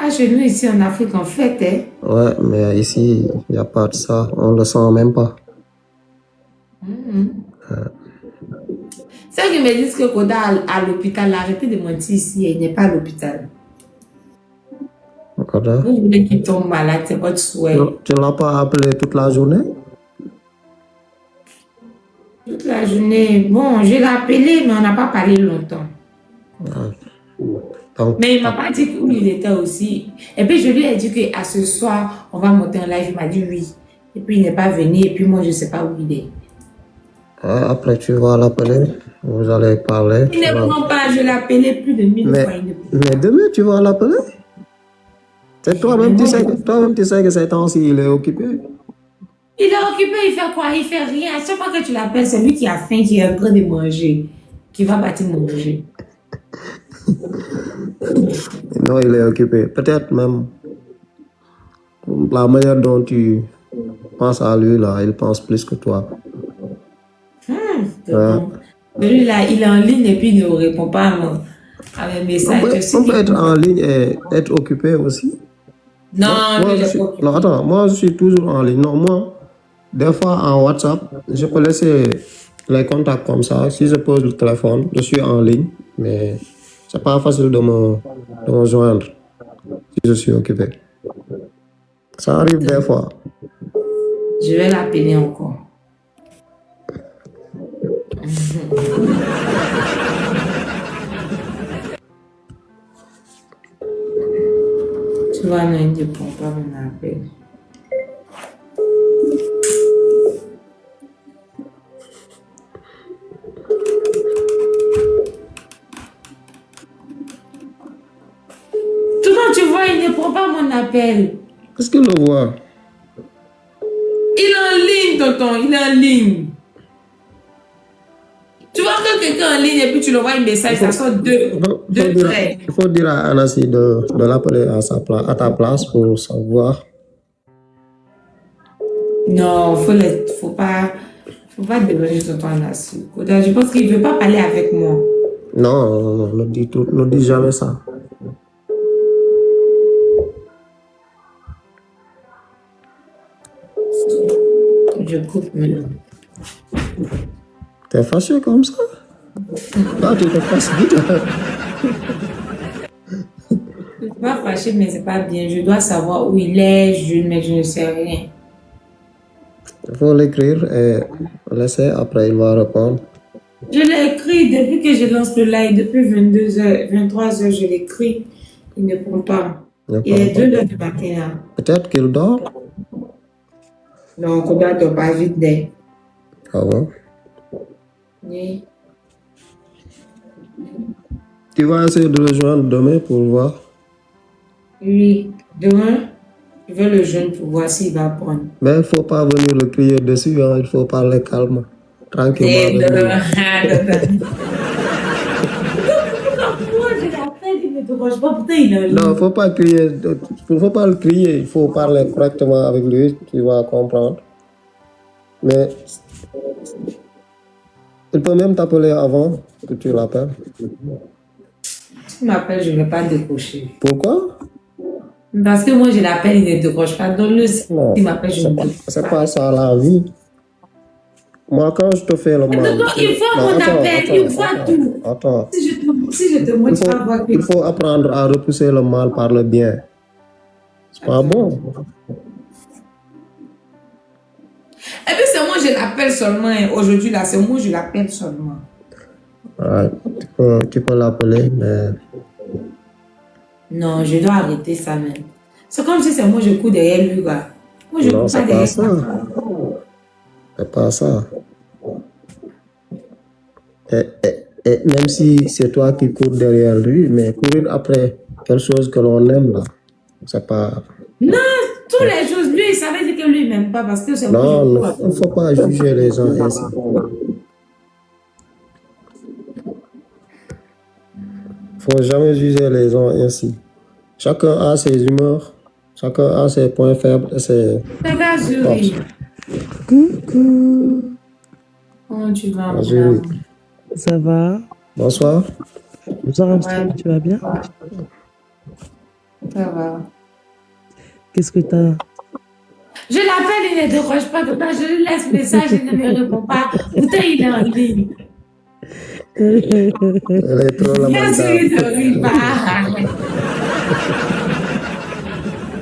Speaker 2: Ah, chez nous, ici en Afrique, on fête, hein?
Speaker 7: Ouais, mais ici, il n'y a pas de ça. On ne le sent même pas.
Speaker 2: Ceux qui me disent que Koda à l'hôpital, arrêtez de mentir ici, il n'est pas à l'hôpital.
Speaker 7: Koda?
Speaker 2: Vous voulez qu'il tombe malade, c'est votre souhait.
Speaker 7: Tu ne l'as pas appelé toute la journée?
Speaker 2: Toute la journée. Bon, je l'ai appelé, mais on n'a pas parlé longtemps.
Speaker 7: Donc,
Speaker 2: Mais il ne m'a pas dit où il était aussi. Et puis je lui ai dit qu'à ce soir, on va monter en live. Il m'a dit oui. Et puis il n'est pas venu. Et puis moi, je ne sais pas où il est.
Speaker 7: après, tu vas l'appeler. Vous allez parler.
Speaker 2: Il ne prend pas. Je l'ai appelé plus de 1000 fois.
Speaker 7: Mais demain, tu vas l'appeler. C'est toi-même, tu sais que ces temps-ci, il est occupé.
Speaker 2: Il est occupé, il fait quoi? Il fait rien. À chaque fois que tu l'appelles, c'est lui qui a faim, qui est en train de manger, qui va partir manger.
Speaker 7: Non, il est occupé. Peut-être même la manière dont tu penses à lui, là, il pense plus que toi.
Speaker 2: Mais lui, là, il est en ligne et puis il ne répond pas à mes messages.
Speaker 7: On peut être en ligne et être occupé aussi.
Speaker 2: Non,
Speaker 7: non, attends, moi je suis toujours en ligne. Non, moi, des fois en WhatsApp, je peux laisser les contacts comme ça. Si je pose le téléphone, je suis en ligne, mais c'est pas facile de me joindre si je suis occupé. Ça arrive des fois.
Speaker 2: Je vais l'appeler encore. Tu vois, non, il ne prend pas mon appel. Tout le monde, tu vois, il ne prend pas mon appel.
Speaker 7: Est-ce qu'il le voit?
Speaker 2: Il est en ligne, tonton, il est en ligne. Tu vois que quelqu'un en ligne et puis tu le vois un message, ça sort deux traits.
Speaker 7: Il faut dire à Anassi de l'appeler à ta place pour savoir.
Speaker 2: Non, faut pas déranger tonton Anassi. Je pense qu'il ne veut pas parler avec moi.
Speaker 7: Non, ne dis jamais ça.
Speaker 2: Je coupe maintenant.
Speaker 7: T'es fâché comme ça? Là, tu te fasses vite.
Speaker 2: Je ne suis pas fâchée, mais c'est pas bien. Je dois savoir où il est, mais je ne sais rien.
Speaker 7: Il faut l'écrire et laisser, après il va répondre.
Speaker 2: Je l'ai écrit depuis que je lance le live, depuis 22h, 23h, je l'écris. Il ne prend pas. Il est 2h du matin là.
Speaker 7: Peut-être qu'il dort.
Speaker 2: Non, on ne dort pas vite dès.
Speaker 7: Ah bon?
Speaker 2: Oui.
Speaker 7: Tu vas essayer de le joindre demain pour voir.
Speaker 2: Oui, demain, je vais le joindre pour voir s'il va prendre.
Speaker 7: Mais il ne faut pas venir le crier dessus, hein. Il faut parler calme, tranquillement.
Speaker 6: je l'appelle, il ne décroche pas. Putain, il est
Speaker 7: Non, faut pas crier. Faut pas le crier. Il faut parler correctement avec lui. Tu vas comprendre. Mais il peut même t'appeler avant que tu l'appelles.
Speaker 2: Tu m'appelles, je ne vais pas décrocher.
Speaker 7: Pourquoi?
Speaker 2: Parce que moi, je l'appelle, il ne décroche pas. Donc,
Speaker 7: Non,
Speaker 2: il m'appelle, je ne décroche pas.
Speaker 7: c'est pas ça la vie. Moi, quand je te fais le mal.
Speaker 2: Donc, il faut
Speaker 7: Non,
Speaker 2: qu'on
Speaker 7: attends,
Speaker 2: appelle,
Speaker 7: attends,
Speaker 2: il faut
Speaker 7: attends,
Speaker 2: tout.
Speaker 7: attends.
Speaker 2: Si je te montre, tu vas voir que...
Speaker 7: Il faut apprendre à repousser le mal par le bien. C'est pas bon.
Speaker 2: Et puis, c'est moi, je l'appelle seulement. Hein. Aujourd'hui, là, c'est moi, je l'appelle seulement.
Speaker 7: Ouais, tu peux l'appeler, mais
Speaker 2: Non, je dois arrêter ça même. C'est comme si c'est moi, je cours derrière lui, quoi. Moi, je
Speaker 7: non,
Speaker 2: cours
Speaker 7: c'est
Speaker 2: pas
Speaker 7: pas
Speaker 2: derrière
Speaker 7: ça.
Speaker 2: ça.
Speaker 7: C'est pas ça. Et même si c'est toi qui cours derrière lui, mais courir après quelque chose que l'on aime, là, c'est pas...
Speaker 2: Non, toutes les choses, lui, ça veut dire que lui, il m'aime pas parce que c'est moi,
Speaker 7: Non,
Speaker 2: je cours
Speaker 7: non,
Speaker 2: après.
Speaker 7: il ne faut pas juger les gens ainsi. Il ne faut jamais juger les gens ainsi. Chacun a ses humeurs, chacun a ses points faibles et ses
Speaker 2: Regarde,
Speaker 7: forces.
Speaker 2: Julie.
Speaker 8: Coucou,
Speaker 2: Comment tu vas, mon
Speaker 7: Julie.
Speaker 2: amour?
Speaker 8: ça va?
Speaker 7: Bonsoir.
Speaker 8: Bonsoir Hamster, tu vas bien?
Speaker 2: Ça va.
Speaker 8: Qu'est-ce que t'as?
Speaker 2: Je l'appelle, il ne décroche pas. Tout le temps, je lui laisse message, il ne me répond pas. Pourtant, il est en ligne.
Speaker 7: Elle est trop
Speaker 2: Bien sûr, il
Speaker 7: lamentable.
Speaker 2: ne rit pas.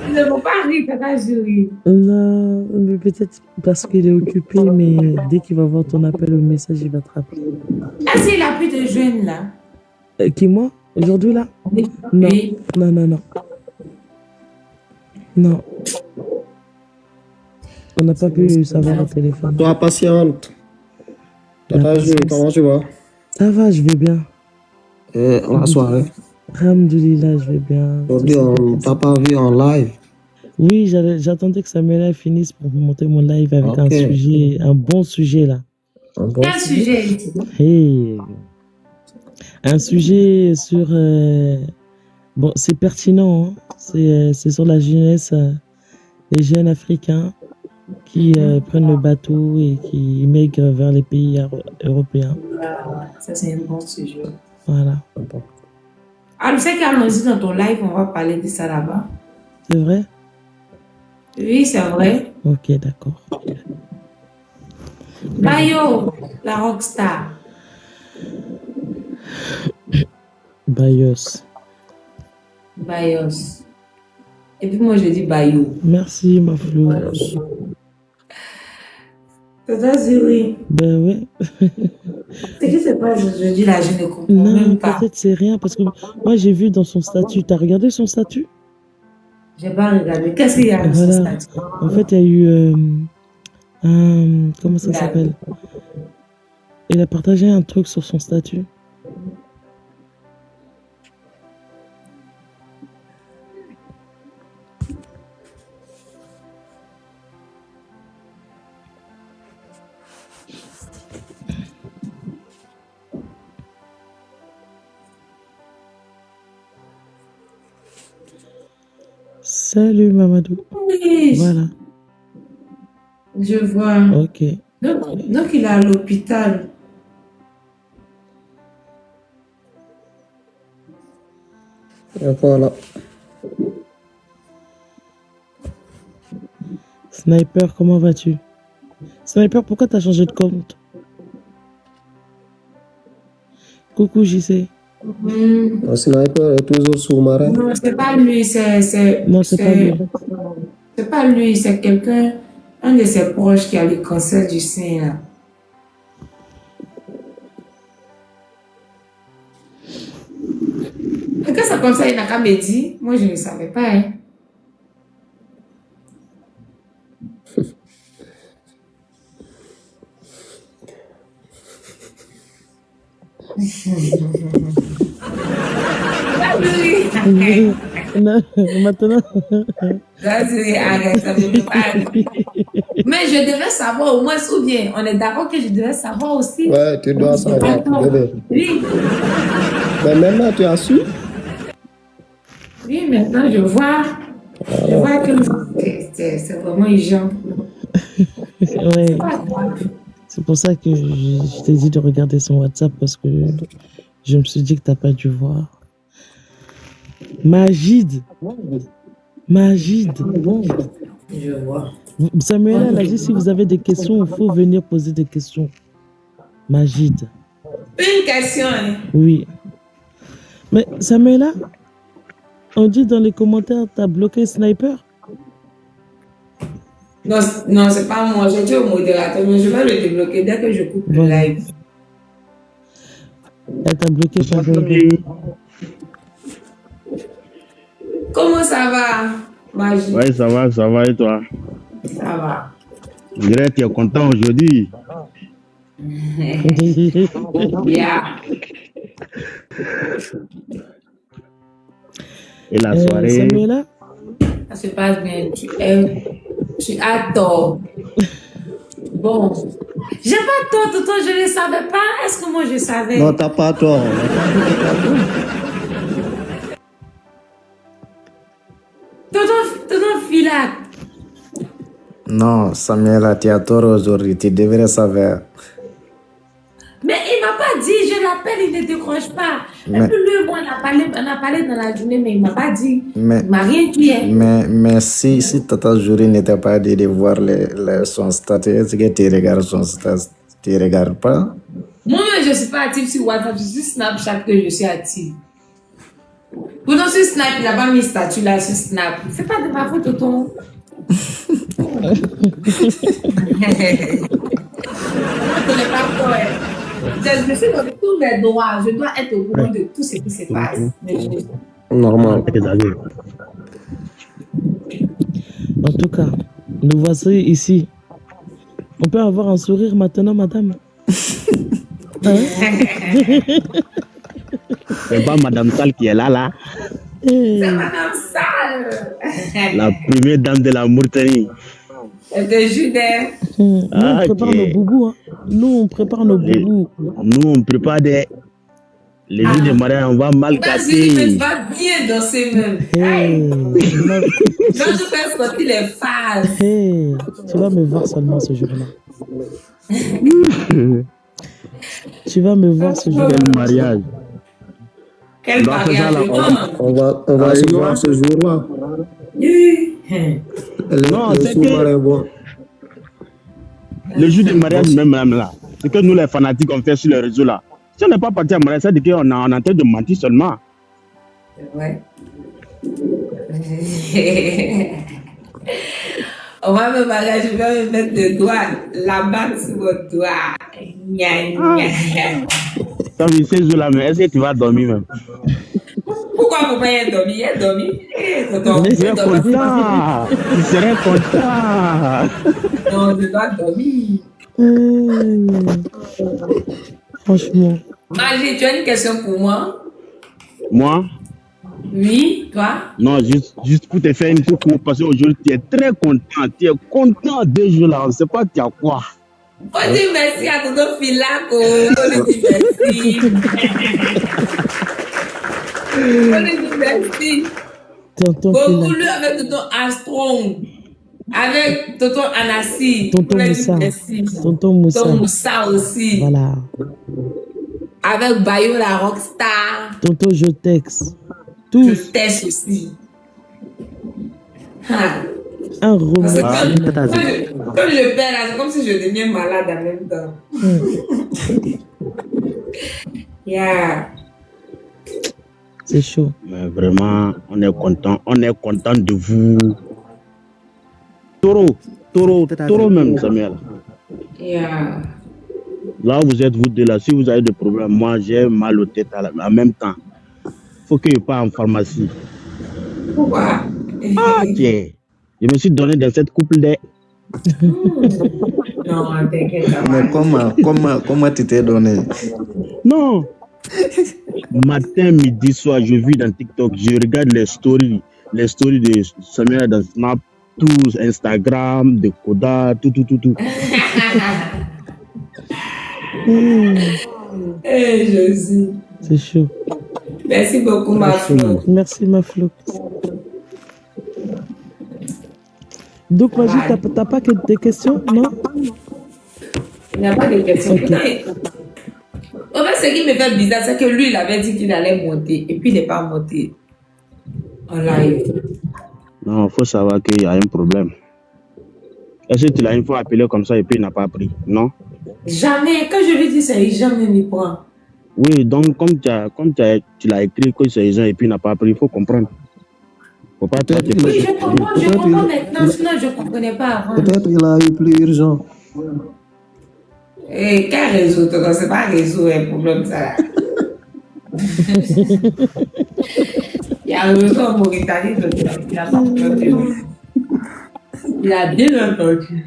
Speaker 2: Il ne faut pas rire, papa, je ris.
Speaker 8: Non, mais peut-être parce qu'il est occupé, mais dès qu'il va voir ton appel ou message, il va te rappeler.
Speaker 2: Est-ce qu'il a pu te joindre là?
Speaker 8: Qui, moi? Aujourd'hui, là?
Speaker 2: Oui.
Speaker 8: Non,
Speaker 2: Oui.
Speaker 8: non, non, non. Non. On n'a pas pu savoir au téléphone.
Speaker 7: Sois patiente.
Speaker 8: La
Speaker 7: Tata Julie,
Speaker 8: patience.
Speaker 7: comment tu vas?
Speaker 8: Ça va, je vais bien.
Speaker 7: Et la soirée?
Speaker 8: Alhamdoulilah, je vais bien.
Speaker 7: Aujourd'hui, on ne t'a pas vu en live.
Speaker 8: Oui, j'attendais que Samuela finisse pour monter mon live avec un
Speaker 7: Ok.
Speaker 8: sujet, un bon sujet là.
Speaker 7: Un bon
Speaker 2: Quel sujet?
Speaker 8: Hey. Un sujet sur... bon, c'est pertinent, hein. C'est sur la jeunesse, les jeunes africains qui prennent le bateau et qui migrent vers les pays européens.
Speaker 2: Ça, c'est un bon sujet.
Speaker 8: Voilà.
Speaker 2: Ah, tu sais qu'Allons-y dans ton live, on va parler de ça là-bas.
Speaker 8: C'est vrai?
Speaker 2: Oui, c'est vrai.
Speaker 8: Ok, d'accord.
Speaker 2: Bayo, la rockstar.
Speaker 8: Bayos.
Speaker 2: Bayos. Et puis moi, je dis Bayo.
Speaker 8: Merci, ma flou.
Speaker 2: C'est ça, Zuri.
Speaker 8: Ben ouais.
Speaker 2: C'est que c'est pas je dis là, je ne comprends
Speaker 8: Non,
Speaker 2: même pas.
Speaker 8: peut-être c'est rien parce que moi j'ai vu dans son statut. T'as regardé son statut?
Speaker 2: J'ai pas regardé. Qu'est-ce qu'il y a dans ce
Speaker 8: Voilà.
Speaker 2: statut?
Speaker 8: En fait, il y a eu comment ça s'appelle? Il a partagé un truc sur son statut. Salut Mamadou.
Speaker 2: Oui,
Speaker 8: Voilà.
Speaker 2: je vois.
Speaker 8: Ok.
Speaker 2: Donc il est à l'hôpital.
Speaker 7: Et voilà.
Speaker 8: Sniper, comment vas-tu? Sniper, pourquoi t'as changé de compte? Coucou JC.
Speaker 7: Le sniper est toujours sous-marin.
Speaker 2: Non, c'est pas lui,
Speaker 8: Non, c'est pas lui.
Speaker 2: C'est pas lui, c'est quelqu'un, un de ses proches qui a le cancer du sein là. Et quand c'est comme ça, il n'a qu'à me dire. Moi, je ne savais pas. Hein.
Speaker 8: Non, maintenant.
Speaker 2: Vas-y, arrête, ça me fait mal. Mais je devais savoir au moins, ou bien, on est d'accord que je devais savoir aussi.
Speaker 7: Ouais, tu dois savoir, bébé.
Speaker 2: Oui.
Speaker 7: Mais maintenant, tu as su?
Speaker 2: Oui, maintenant, je vois que c'est vraiment urgent.
Speaker 8: Ouais. C'est pour ça que je t'ai dit de regarder son WhatsApp parce que je me suis dit que t'as pas dû voir. Magid.
Speaker 2: Je vois.
Speaker 8: Samuel elle a dit si vous avez des questions, il faut venir poser des questions. Magid.
Speaker 2: Une question, hein.
Speaker 8: Oui. Mais Samuela, on dit dans les commentaires, t'as bloqué Sniper.
Speaker 2: Non, c'est pas moi. J'ai dit au modérateur, mais je vais le débloquer dès que je coupe le live.
Speaker 8: Elle t'a bloqué par
Speaker 2: Comment ça va, Magie?
Speaker 9: Ouais, ça va, et toi?
Speaker 2: Ça va.
Speaker 9: Je dirais que tu es content aujourd'hui.
Speaker 2: Yeah.
Speaker 9: Et la soirée?
Speaker 8: Samuela?
Speaker 2: Ça se passe bien. Tu as tort. Bon. J'ai pas tort, Tonton, je ne savais pas. Est-ce que moi je savais?
Speaker 7: Non, t'as pas tort.
Speaker 2: Tonton Filac.
Speaker 10: Non, Samuela, tu as tort aujourd'hui. Tu devrais savoir.
Speaker 2: Mais il m'a pas dit, je l'appelle, il ne décroche pas. Et puis lui, moi, on a parlé dans la journée, mais il m'a pas dit. Il m'a rien dit.
Speaker 10: Mais si Tata Jouri n'était pas dit de voir son statut, est-ce que tu regardes son statut? Tu ne regardes pas?
Speaker 2: Moi-même, je ne suis pas active sur WhatsApp, je suis Snapchat que je suis active. Pourtant, sur Snap, il n'a pas mis statut là sur Snap. C'est pas de ma faute, Tonton. Je connais pas quoi. Je suis dans tous mes droits. Je dois être au courant de tout ce qui se passe.
Speaker 7: Normal.
Speaker 8: En tout cas, nous voici ici. On peut avoir un sourire maintenant, madame? Hein?
Speaker 9: C'est pas Madame Sal qui est là.
Speaker 2: C'est Madame Sal.
Speaker 9: La première dame de la Mauritanie.
Speaker 2: Elle te judait.
Speaker 8: Nous, on prépare nos boubous. Hein. Nous, on prépare nos boubous.
Speaker 9: Nous, on prépare les jours de mariage, on va mal casser.
Speaker 2: Vas-y, tu vas bien danser même. Quand je fais sortir les phases.
Speaker 8: Tu vas me voir seulement ce jour-là. Tu vas me voir ce jour-là.
Speaker 9: Quel mariage.
Speaker 2: Quel mariage.
Speaker 7: On va y voir ce jour-là.
Speaker 9: Non, c'est que le jour du mariage même là, c'est que nous les fanatiques on fait sur les réseaux là. Si on n'est pas parti à mariage, ça veut dire qu'on est en train de mentir seulement.
Speaker 2: Ouais. On va me marier, je vais me mettre le doigt, la bague sur votre doigt.
Speaker 9: Ça veut dire ces jours là, mais est-ce que tu vas dormir même?
Speaker 2: Pourquoi vous pouvez dormir? Il est dormi.
Speaker 9: Tu serais content. Tu serais content.
Speaker 2: Non, je dois dormir.
Speaker 8: Franchement.
Speaker 2: Magie, tu as une question pour moi?
Speaker 9: Moi?
Speaker 2: Oui, toi?
Speaker 9: Non, juste pour te faire une coucou, parce qu'aujourd'hui, tu es très content. Tu es content 2 jours là, on ne sait pas tu as quoi.
Speaker 2: On dit merci à Tonton Filac. On dit merci. On dit merci. Beaucoup lui avec Tonton Armstrong. Avec Tonton Anassi.
Speaker 8: Tonton Moussa.
Speaker 2: Tonton Moussa aussi.
Speaker 8: Voilà.
Speaker 2: Avec Bayo la rockstar.
Speaker 8: Tonton Jotex.
Speaker 2: Tous. Jotex aussi.
Speaker 8: Un roman.
Speaker 2: Quand je perds là, c'est comme si je deviens malade en même temps. Yeah.
Speaker 8: C'est chaud.
Speaker 9: Mais vraiment, on est content de vous. Taureau même, Samuel.
Speaker 2: Yeah.
Speaker 9: Là, vous êtes vous deux là. Si vous avez des problèmes, moi, j'ai mal aux têtes en même temps. Faut que je parte en pharmacie.
Speaker 2: Pourquoi?
Speaker 9: Ok. Je me suis donné dans cette couple de...
Speaker 2: Non, t'inquiète pas.
Speaker 10: Mais comment tu t'es donné?
Speaker 9: Non. Matin, midi, soir, je vis dans TikTok. Je regarde les stories de Samuel dans Snap, tout, Instagram, de Koda, tout.
Speaker 2: Jésus.
Speaker 8: C'est chaud.
Speaker 2: Merci beaucoup, ma Flo.
Speaker 8: Merci, ma Flo. Donc, Magid, t'as pas que des questions, non?
Speaker 2: Il n'y a pas de questions.
Speaker 8: Ok.
Speaker 2: En fait, ce qui me fait bizarre, c'est que lui, il avait dit qu'il allait monter. Et puis, il n'est pas monté en live.
Speaker 9: Non, il faut savoir qu'il y a un problème. Est-ce que tu l'as une fois appelé comme ça et puis il n'a pas pris? Non?
Speaker 2: Jamais. Quand je lui dis ça, il jamais m'y prend.
Speaker 9: Oui, donc comme tu l'as écrit que c'est urgent et puis il n'a pas pris, il faut comprendre. Faut pas toi te
Speaker 2: Oui, je comprends maintenant, sinon je ne comprenais pas avant.
Speaker 7: Peut-être il a eu plus urgent.
Speaker 2: Et quel réseau? C'est pas réseau, un problème, ça. Il y a un réseau en Mauritanie, donc il a pas entendu. Il a bien entendu.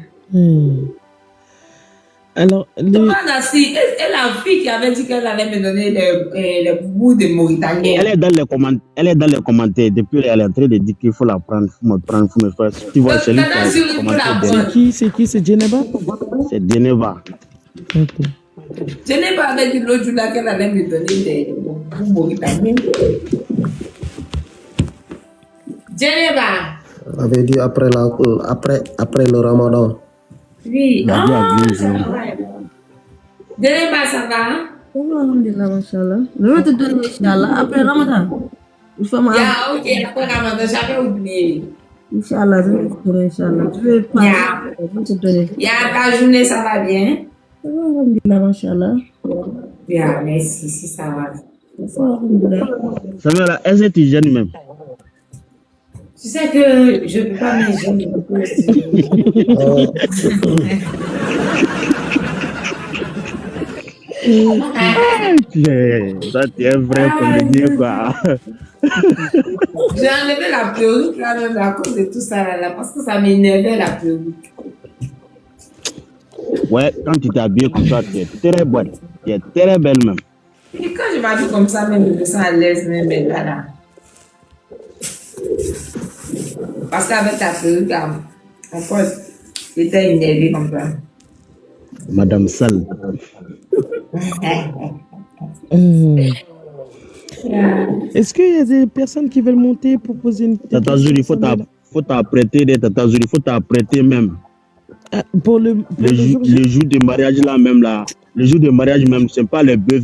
Speaker 8: Alors,
Speaker 2: Thomas Nassi, est la fille qui avait dit qu'elle allait me donner les boubous de Mauritanie.
Speaker 9: Elle est dans les commentaires. Depuis, elle est en train de dire qu'il faut la prendre, il faut me prendre, il faut me faire. Tu vois, c'est lui qui a commenté.
Speaker 8: C'est qui? C'est Geneva?
Speaker 9: C'est Geneva.
Speaker 8: Ok.
Speaker 2: Geneva avait dit l'autre jour là qu'elle allait me donner des boubous mauritaniens. Geneva.
Speaker 7: Elle avait dit après le ramadan.
Speaker 2: Oui.
Speaker 7: La vie a vu,
Speaker 2: Ça va. Geneva, ça va?
Speaker 4: Alhamdulillah, Inch'Allah. Je vais te donner, Inch'Allah, après Ramadan. Il faut m'en
Speaker 2: Yeah, ok, après Ramadan, j'avais oublié.
Speaker 4: Inch'Allah, je vais te donner, Inch'Allah. Je vais pas. Je vais te donner.
Speaker 2: Yeah, ta journée, ça va bien?
Speaker 4: Ça va, Alhamdulillah, Inch'Allah.
Speaker 2: Yeah, merci, si ça va.
Speaker 4: Ça va, Alhamdulillah.
Speaker 9: Samuel, est-ce que tu gênes même?
Speaker 2: Tu sais que je ne peux pas me gêner beaucoup aussi.
Speaker 9: Ça, tu es un vrai comédien, quoi.
Speaker 2: J'ai enlevé la perruque là, même à cause de tout ça là, parce que ça m'énervait la perruque.
Speaker 9: Ouais, quand tu t'habilles comme ça, tu es très bonne. Tu es très belle même.
Speaker 2: Et quand je m'habille comme ça, même je me sens à l'aise, même là. Parce qu'avec ta perruque, là, en fait, j'étais énervée comme ça.
Speaker 9: Madame Sal.
Speaker 8: Est-ce qu'il y a des personnes qui veulent monter pour poser une petite
Speaker 9: Tata Zuri, il faut t'apprêter, Tata Zuri, il faut t'apprêter même.
Speaker 8: Pour le
Speaker 9: jour de mariage là même là. Le jour de mariage même, c'est pas les bœufs.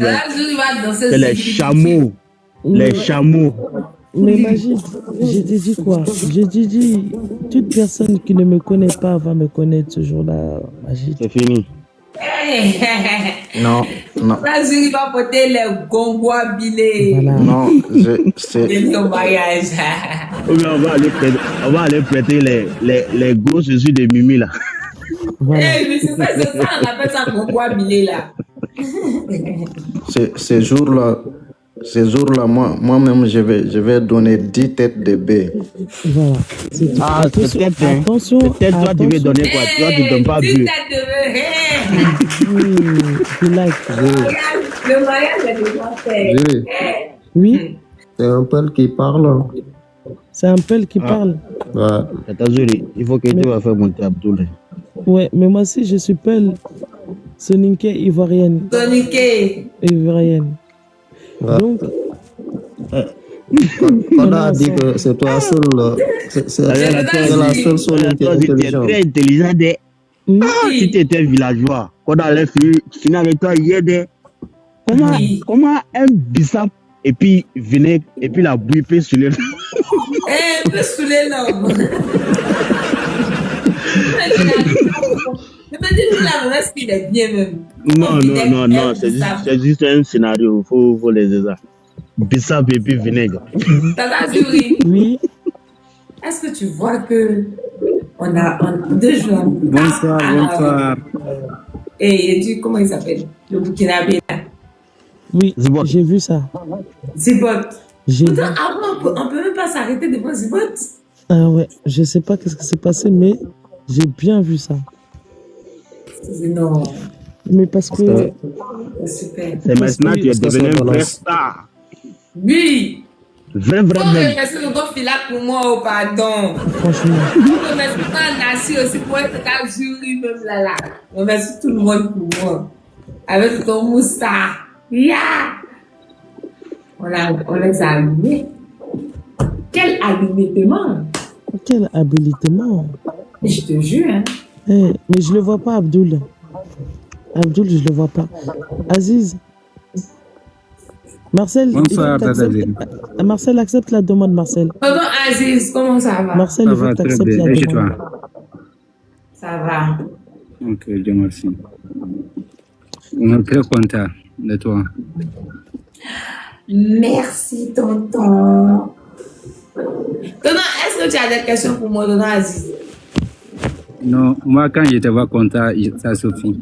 Speaker 9: C'est les chameaux. Les chameaux.
Speaker 8: Mais Magid, j'ai dit quoi? J'ai dit, toute personne qui ne me connaît pas va me connaître ce jour-là, Magid.
Speaker 9: C'est fini.
Speaker 10: Non, non.
Speaker 2: Vas-y, il va porter les gongo habillés.
Speaker 8: Voilà.
Speaker 10: Non, c'est...
Speaker 2: au mariage.
Speaker 9: Ou bien on va aller prêter les gros chaussures de Mimi là.
Speaker 8: Voilà.
Speaker 2: Mais c'est ça, on appelle ça gongo habillé là.
Speaker 10: Ces jours-là, moi-même, je vais donner 10 têtes de baies.
Speaker 8: Voilà.
Speaker 9: Ah, peut-être, hein.
Speaker 8: Attention.
Speaker 9: Peut-être toi, tu veux donner quoi? Toi, tu ne donnes pas bu.
Speaker 8: Tu like.
Speaker 2: Le mariage est déjà fait.
Speaker 8: Oui.
Speaker 7: C'est un peu qui parle.
Speaker 8: C'est un peu qui parle.
Speaker 7: Ouais.
Speaker 9: Tata Zuri, il faut que tu vas faire monter Abdoul.
Speaker 8: Ouais, mais moi aussi, je suis Peul. Soninke ivoirienne.
Speaker 2: Soninke.
Speaker 8: Ivoirienne.
Speaker 7: Ouais.
Speaker 8: Donc,
Speaker 7: on a dit que c'est toi seul. C'est la seule Soninke intelligente.
Speaker 9: Tu es très intelligent. Si tu étais villageois, quand on allait finir avec toi hier, comment un bissap et puis vinaigre et puis la bouille peut saouler
Speaker 2: peut saouler l'homme. Je me dis que la mauvaise qu'il est bien même.
Speaker 9: Non, c'est juste un scénario, il faut les aider. Bissap et puis vinaigre.
Speaker 2: Tata Zuri.
Speaker 8: Oui.
Speaker 2: Est-ce que tu vois que on a 2 jours?
Speaker 3: Bonsoir.
Speaker 2: Et tu comment il s'appelle? Le Burkinabé là.
Speaker 8: Oui, j'ai vu ça.
Speaker 2: Zibot.
Speaker 8: Pourtant,
Speaker 2: avant, on peut même pas s'arrêter devant Zibot.
Speaker 8: Ah ouais, je sais pas qu'est-ce qui s'est passé, mais j'ai bien vu ça.
Speaker 2: Non.
Speaker 8: Mais parce que...
Speaker 2: Super.
Speaker 9: C'est maintenant que tu es devenu un vrai star.
Speaker 2: Oui.
Speaker 9: Vrai.
Speaker 2: Faut remercier le bon filac pour moi, oh pardon.
Speaker 8: Franchement.
Speaker 2: Faut remercier Nassi aussi pour être ta jury même là. Remercie tout le monde pour moi. Avec ton moustache. Yeah. On les a allumés. Quel habilitement!
Speaker 8: Quel habilitement!
Speaker 2: Je te jure, hein.
Speaker 8: Mais je le vois pas, Abdoul. Abdoul, je le vois pas. Aziz. Marcel,
Speaker 11: Bonsoir,
Speaker 8: Marcel, accepte la demande, Marcel.
Speaker 2: Pardon, Aziz, comment ça va?
Speaker 8: Marcel, il faut que tu acceptes la
Speaker 11: Et chez
Speaker 8: demande.
Speaker 11: toi?
Speaker 2: Ça va.
Speaker 11: Ok, Dieu merci. On est très content de toi.
Speaker 2: Merci, tonton. Tonton, est-ce que tu as des questions pour moi, tonton Aziz?
Speaker 11: Non, moi, quand je te vois content, ça suffit.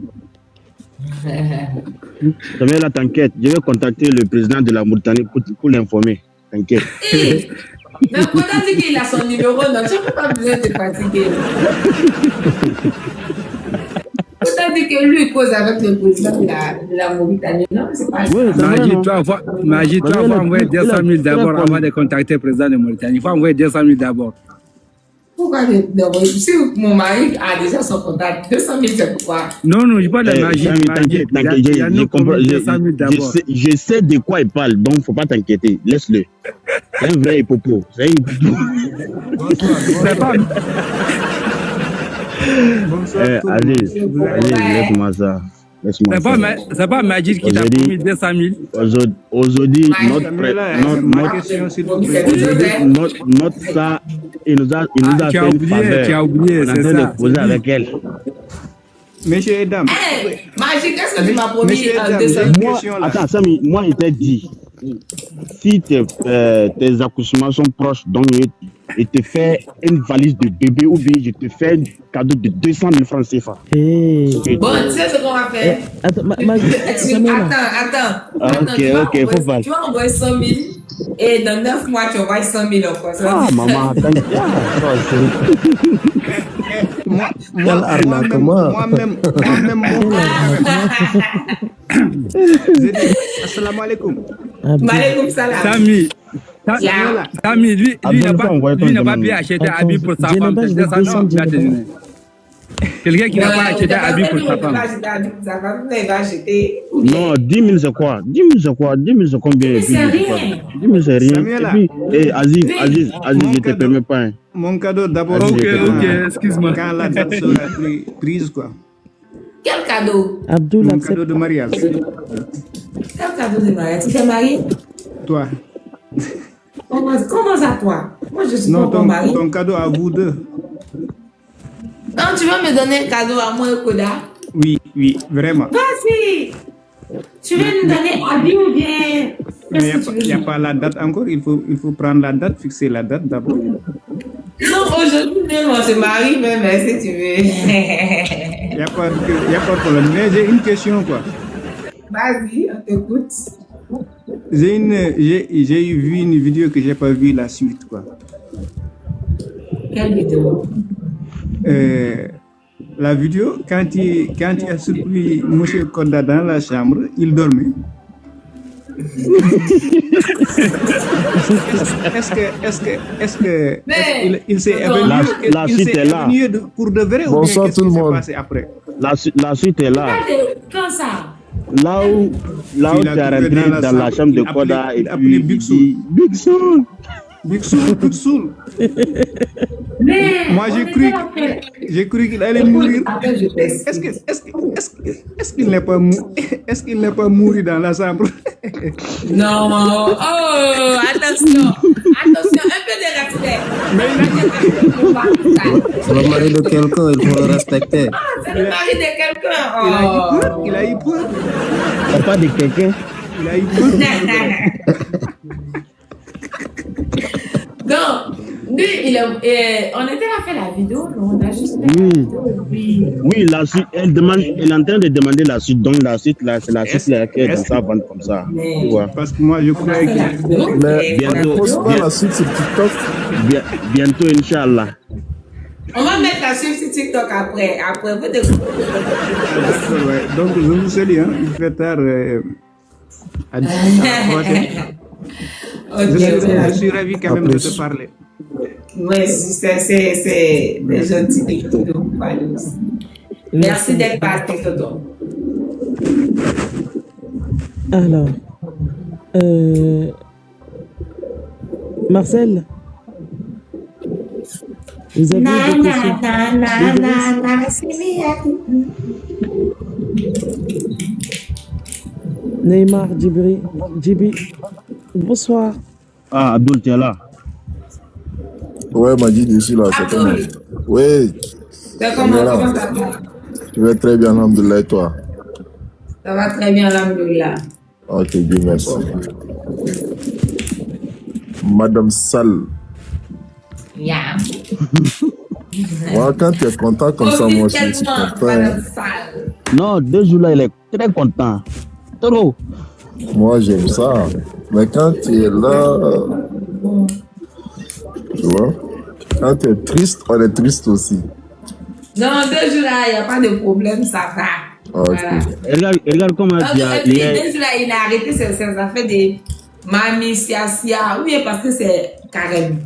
Speaker 9: Là, t'inquiète, je vais contacter le président de la Mauritanie pour l'informer. T'inquiète.
Speaker 2: Mais pourtant, dit qu'il a son numéro, non, tu n'as pas besoin de te fatiguer. Pourtant, dit que lui, il cause avec le président de la Mauritanie, non, c'est pas ça.
Speaker 11: Magie, toi, il faut envoyer 200 000 d'abord avant de contacter le président de Mauritanie. Il faut envoyer 200 000 d'abord.
Speaker 2: Pourquoi si mon mari a déjà son contact, 200 000, c'est pourquoi?
Speaker 11: Non, je parle de Magie.
Speaker 9: Je sais de quoi il parle, donc il ne faut pas t'inquiéter. Laisse-le. C'est un vrai hippopo. C'est un hippopo. Allez, laisse-moi ça.
Speaker 11: C'est pas Magie qui t'a promis 200 000.
Speaker 9: Aujourd'hui, notre ça, il nous a fait une faveur.
Speaker 11: Tu as oublié,
Speaker 9: on a
Speaker 11: c'est
Speaker 9: fait
Speaker 11: ça.
Speaker 9: de poser avec elle.
Speaker 11: Messieurs et dames.
Speaker 2: Magie, qu'est-ce que tu m'as promis 200 000?
Speaker 9: Attends, Samy, moi, il t'a dit, si tes accouchements sont proches, donc je te fais une valise de bébé ou bien je te fais un cadeau de 200 000 francs CFA.
Speaker 2: Bon, tu sais ce qu'on va faire?
Speaker 8: Attends.
Speaker 9: Ok, faut pas.
Speaker 2: Tu vas envoyer 100 000 et dans 9 mois, tu envoies 100 000 encore.
Speaker 9: Ah, maman, attends.
Speaker 11: Moi-même. Assalamu alaikum.
Speaker 2: Maaleykum salam.
Speaker 11: Samy, lui n'a pas pu acheter un habit pour sa femme. C'est 200 000 qui a te donné. Quelqu'un qui n'a pas acheté un habit pour sa femme.
Speaker 2: Il va acheter.
Speaker 9: Non, 10 000 c'est quoi? 10 000 c'est combien?
Speaker 2: C'est rien.
Speaker 9: 10 000 c'est rien. Et puis, Aziz, je te permets pas. Hein.
Speaker 11: Mon cadeau d'abord. Ok, excuse-moi. Quand la date sera prise, quoi.
Speaker 2: Quel cadeau?
Speaker 8: Abdoul,
Speaker 11: mon cadeau de mariage.
Speaker 2: Quel cadeau de mariage? Tu t'es marié?
Speaker 11: Toi.
Speaker 2: Comment ça, toi? Moi, je suis
Speaker 11: non,
Speaker 2: pas ton mari.
Speaker 11: Ton cadeau à vous deux.
Speaker 2: Non, tu veux me donner un cadeau à moi, Koda?
Speaker 11: Oui, vraiment.
Speaker 2: Vas-y. Tu veux nous donner habit ou bien?
Speaker 11: Mais il n'y a pas la date encore. Il faut prendre la date, fixer la date d'abord.
Speaker 2: Non, aujourd'hui même, on se marie même, si tu veux.
Speaker 11: Il n'y a pas de problème. Mais j'ai une question, quoi.
Speaker 2: Vas-y, on t'écoute.
Speaker 11: J'ai vu une vidéo que je n'ai pas vu la suite, quoi.
Speaker 2: Quelle vidéo?
Speaker 11: La vidéo, quand il a surpris M. Koda dans la chambre, il dormait. Est-ce que il s'est évanoui pour de vrai ou bien qu'est-ce qui s'est passé après?
Speaker 9: La suite est là.
Speaker 2: Quand ça?
Speaker 9: Là où tu es rentré dans la chambre de Koda et puis
Speaker 11: Big Soul.
Speaker 2: Mais
Speaker 11: moi j'ai cru qu'il allait mourir. Est-ce qu'il n'est pas mort dans la chambre?
Speaker 2: Non. Oh, attention, un peu de respect.
Speaker 10: C'est le mari de quelqu'un, il faut le respecter.
Speaker 2: C'est le mari de quelqu'un.
Speaker 11: Il a eu peur.
Speaker 9: Pas de quelqu'un.
Speaker 11: Il a eu peur.
Speaker 2: Donc, lui, on était à faire la vidéo, mais on a juste fait la vidéo.
Speaker 9: Oui, la suite, elle est en train de demander la suite. Donc la suite, là, c'est la suite laquelle dans sa vente comme ça.
Speaker 11: Parce que moi, je croyais que...
Speaker 10: Mais
Speaker 9: bientôt,
Speaker 10: pose pas la suite sur TikTok.
Speaker 9: Bientôt, Inch'Allah.
Speaker 2: On va mettre la suite sur TikTok après. Après, vous découvrez.
Speaker 11: Donc, je vous salue, hein. Il fait tard. À je suis ravi quand même de te parler.
Speaker 2: Oui, c'est des gentils de vous parler aussi. Merci d'être parti, Toto.
Speaker 8: Alors, Marcel, vous avez des questions? Neymar, Djibi, bonsoir.
Speaker 9: Ah, Abdul, tu es là.
Speaker 12: Ouais, Majid, je suis là. C'est comment? Oui.
Speaker 2: C'est comment ça va?
Speaker 12: Tu vas très bien, alhamdoulilah, et toi?
Speaker 2: Ça va très bien, alhamdoulilah.
Speaker 12: Ok, Dieu merci. Madame Sall.
Speaker 2: Yeah.
Speaker 12: Moi, quand tu es content comme ça, moi aussi, je suis content.
Speaker 9: Non, 2 jours là, il est très content. Trop.
Speaker 12: Moi, j'aime ça. Mais quand tu es là, tu vois, quand tu es triste, on est triste aussi.
Speaker 2: Non, 2 jours là, il n'y a pas de problème, ça va.
Speaker 12: Ok.
Speaker 2: Voilà.
Speaker 9: Regarde comment tu as.
Speaker 2: Et puis, 2 jours là, il a arrêté ses affaires de mamie, sia, ou bien parce que c'est carême.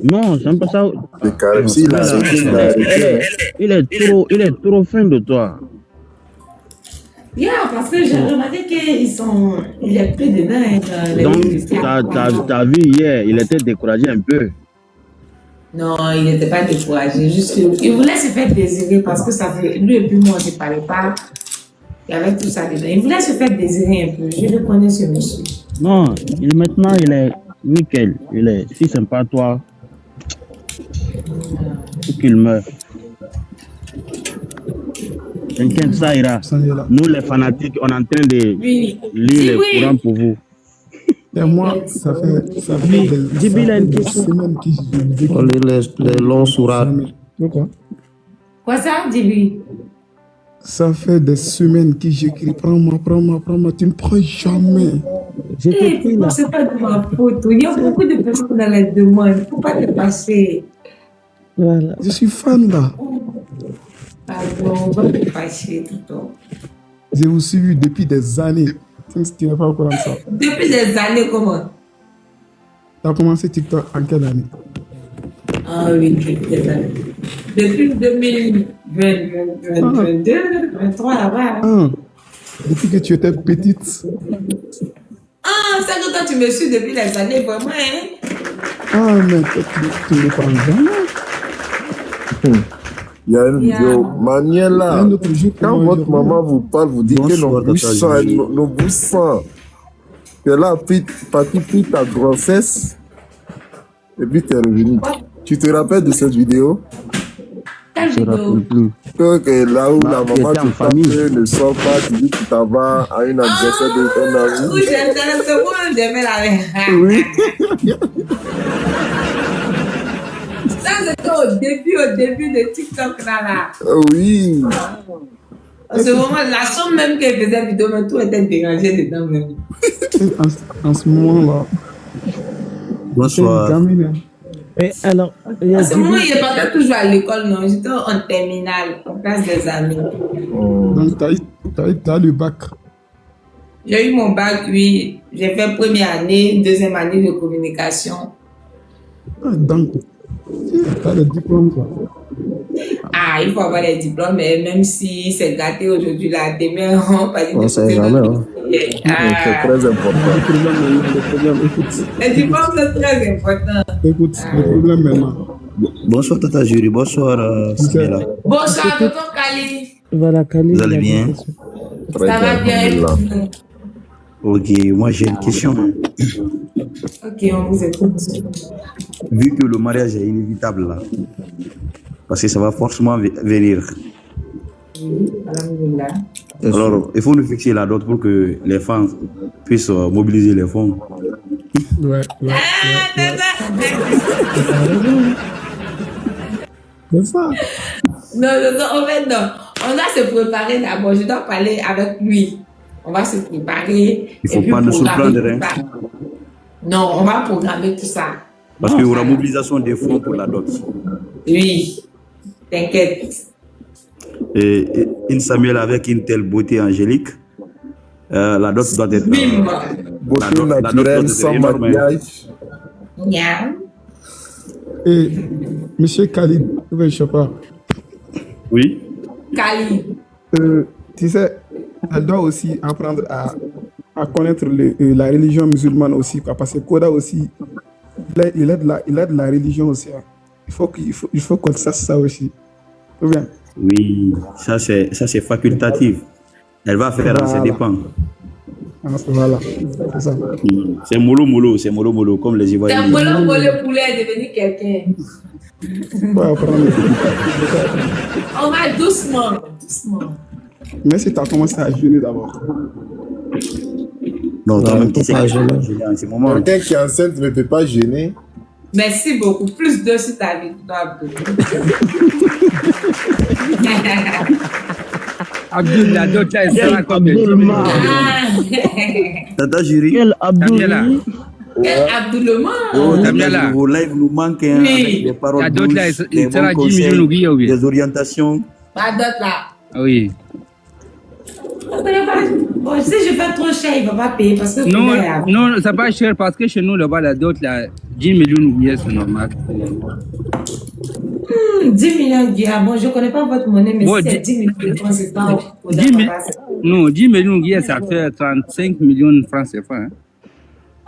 Speaker 9: Non, j'aime pas ça.
Speaker 12: C'est carême. Si, il a arrêté,
Speaker 9: il est trop fin de toi.
Speaker 2: Yeah, parce que j'ai remarqué qu'il est pris dedans.
Speaker 9: Donc, t'as vu hier, il était découragé un peu.
Speaker 2: Non, il n'était pas découragé. Juste qu'il voulait se faire désirer parce que ça fait. Lui et puis moi, on ne parlait pas. Il y avait tout ça dedans. Il voulait se faire désirer un peu. Je le connais, ce monsieur.
Speaker 9: Non, maintenant, il est nickel. Il est si sympa, toi. Faut qu'il meure. T'inquiète, ça ira. Nous, les fanatiques, on est en train de lire les courants pour vous.
Speaker 13: Et moi, ça fait des semaines que je
Speaker 7: Les longs sourates.
Speaker 2: Quoi ça, Djibi?
Speaker 13: Ça fait des semaines que j'écris. Prends-moi. Tu ne prends jamais.
Speaker 2: C'est pas de ma faute. Il y a beaucoup de personnes dans la demande. Il ne faut pas te passer.
Speaker 13: Voilà. Je suis fan là.
Speaker 2: Pardon, on va te fâcher tout le temps.
Speaker 13: Je vous suis depuis des années. Tu n'es pas au courant de ça.
Speaker 2: Depuis des années, comment?
Speaker 13: Tu as commencé TikTok en quelle année?
Speaker 2: Ah oui, depuis des années. Depuis 2020, 2022, 2023 là-bas.
Speaker 13: Ah, depuis que tu étais petite.
Speaker 2: Ah, c'est que toi tu me suis depuis les années, vraiment, hein?
Speaker 13: Ah, mais tu ne parles jamais.
Speaker 12: Il y a une vidéo. Maniela, quand votre maman vous parle, vous dites que nos bouches sont. Tu es là, parti pour ta grossesse, et puis tu es revenu. Tu te rappelles de cette vidéo?
Speaker 9: Je ne rappelle plus.
Speaker 12: Que là où la maman te tape, ne sort pas, tu dis que tu t'en vas à une anniversaire de ton ami.
Speaker 2: Oui, c'est bon, j'aimais la
Speaker 12: Oui.
Speaker 2: Ça, c'était au début de TikTok là.
Speaker 12: Oui.
Speaker 2: En ce moment, la somme même qu'elle faisait vidéo, mais tout était dérangé dedans même.
Speaker 13: En ce moment-là.
Speaker 7: Bonsoir.
Speaker 8: Et alors,
Speaker 2: en ce moment, il est pas toujours à l'école, non. J'étais en terminale, en classe des amis.
Speaker 13: Donc, tu as le bac.
Speaker 2: J'ai eu mon bac, oui. J'ai fait première année, deuxième année de communication.
Speaker 13: Ah, donc, tu as le diplôme, quoi.
Speaker 2: Ah, il faut avoir les diplômes, mais même si c'est gâté aujourd'hui, là, demain, on va dire.
Speaker 7: On ne sait jamais. Hein.
Speaker 12: C'est très important.
Speaker 2: Les diplômes, c'est très important.
Speaker 13: Écoute, le problème maintenant.
Speaker 7: Bonsoir, Tata Jury. Bonsoir, Samela.
Speaker 2: Bonsoir, tonton Kali.
Speaker 8: Voilà, Kali.
Speaker 7: Vous allez bien?
Speaker 2: Ça va bien.
Speaker 7: Ok, moi j'ai une question.
Speaker 2: Ok, on vous écoute.
Speaker 7: Vu que le mariage est inévitable là, parce que ça va forcément venir.
Speaker 2: Oui, alhamdoulilah.
Speaker 7: Alors, il faut nous fixer la date pour que les femmes puissent mobiliser les fonds.
Speaker 13: Ouais. C'est ça.
Speaker 2: Non, en fait, non. On doit se préparer d'abord. Je dois parler avec lui. On va se préparer.
Speaker 7: Il ne faut pas nous surprendre.
Speaker 2: Non, on va programmer tout ça.
Speaker 7: Parce qu'il y aura mobilisation des fonds pour la dot.
Speaker 2: Oui, t'inquiète.
Speaker 7: Et une Samuel avec une telle beauté angélique, la dot doit être...
Speaker 12: beauté naturelle, sans maquillage.
Speaker 13: Et monsieur Khalid, je ne sais pas.
Speaker 7: Oui.
Speaker 2: Khalid.
Speaker 13: Tu sais, elle doit aussi apprendre à connaître la religion musulmane aussi, parce que Koda aussi, il a de la religion aussi. Hein. Il faut qu'on sache ça aussi. Ou bien?
Speaker 14: Oui, ça c'est facultatif. Elle va faire, ça dépend.
Speaker 13: Ah, voilà, c'est ça.
Speaker 14: C'est mollo, comme les Ivoiriens.
Speaker 2: C'est mollo poulet devenir quelqu'un. On va doucement.
Speaker 13: Mais si tu as commencé à jeûner d'abord.
Speaker 14: Non, toi-même, tu sais
Speaker 10: pas
Speaker 14: que
Speaker 10: jeûner.
Speaker 14: en ce moment.
Speaker 12: Quelqu'un qui est enceinte ne peut pas gêner.
Speaker 2: Merci beaucoup. Plus de sur ta vie, toi,
Speaker 11: Abdul, la dot là, elle sera comme
Speaker 14: Tata Jury.
Speaker 8: Quel Abdul?
Speaker 2: Quel Abdoulema.
Speaker 14: Oh,
Speaker 11: Tamia,
Speaker 14: vos lives nous manquent hein,
Speaker 2: Oui.
Speaker 14: avec des paroles
Speaker 11: la dot là,
Speaker 14: douces,
Speaker 11: elle
Speaker 14: des
Speaker 11: sera
Speaker 14: bons
Speaker 11: 10 millions
Speaker 14: conseils,
Speaker 11: ou bien?
Speaker 14: des orientations.
Speaker 2: Ma dot là.
Speaker 11: Ah oui.
Speaker 2: On connaît pas. Bon, si je fais trop cher, il ne va pas payer parce que.
Speaker 11: Non, c'est pas cher parce que chez nous, là-bas, la dot là, 10 millions ou bien, c'est normal.
Speaker 2: 10 millions de guillemets. Bon, je ne connais pas votre monnaie, mais si c'est 10 millions de francs, c'est pas.
Speaker 11: Non, 10 millions de guillemets, ça fait 35 millions de francs CFA. Hein.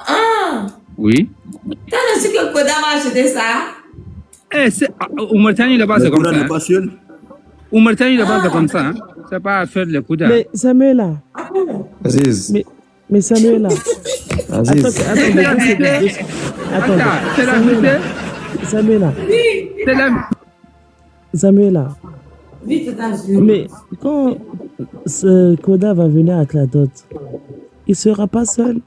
Speaker 2: Ah!
Speaker 11: Oui.
Speaker 2: T'as reçu que Koda va acheter ça?
Speaker 11: Au Mauritanie, là-bas, c'est comme ça. Hein. Au Mauritanie, là-bas, c'est comme ça. Hein. C'est pas à faire le Koda.
Speaker 8: Mais Samuela.
Speaker 10: Aziz.
Speaker 8: Mais Samuela.
Speaker 10: Aziz.
Speaker 8: Attends,
Speaker 11: c'est la vérité.
Speaker 8: Samuela.
Speaker 11: C'est la...
Speaker 8: Samuela.
Speaker 2: Vite,
Speaker 8: mais quand ce Koda va venir avec la dot, il sera pas seul.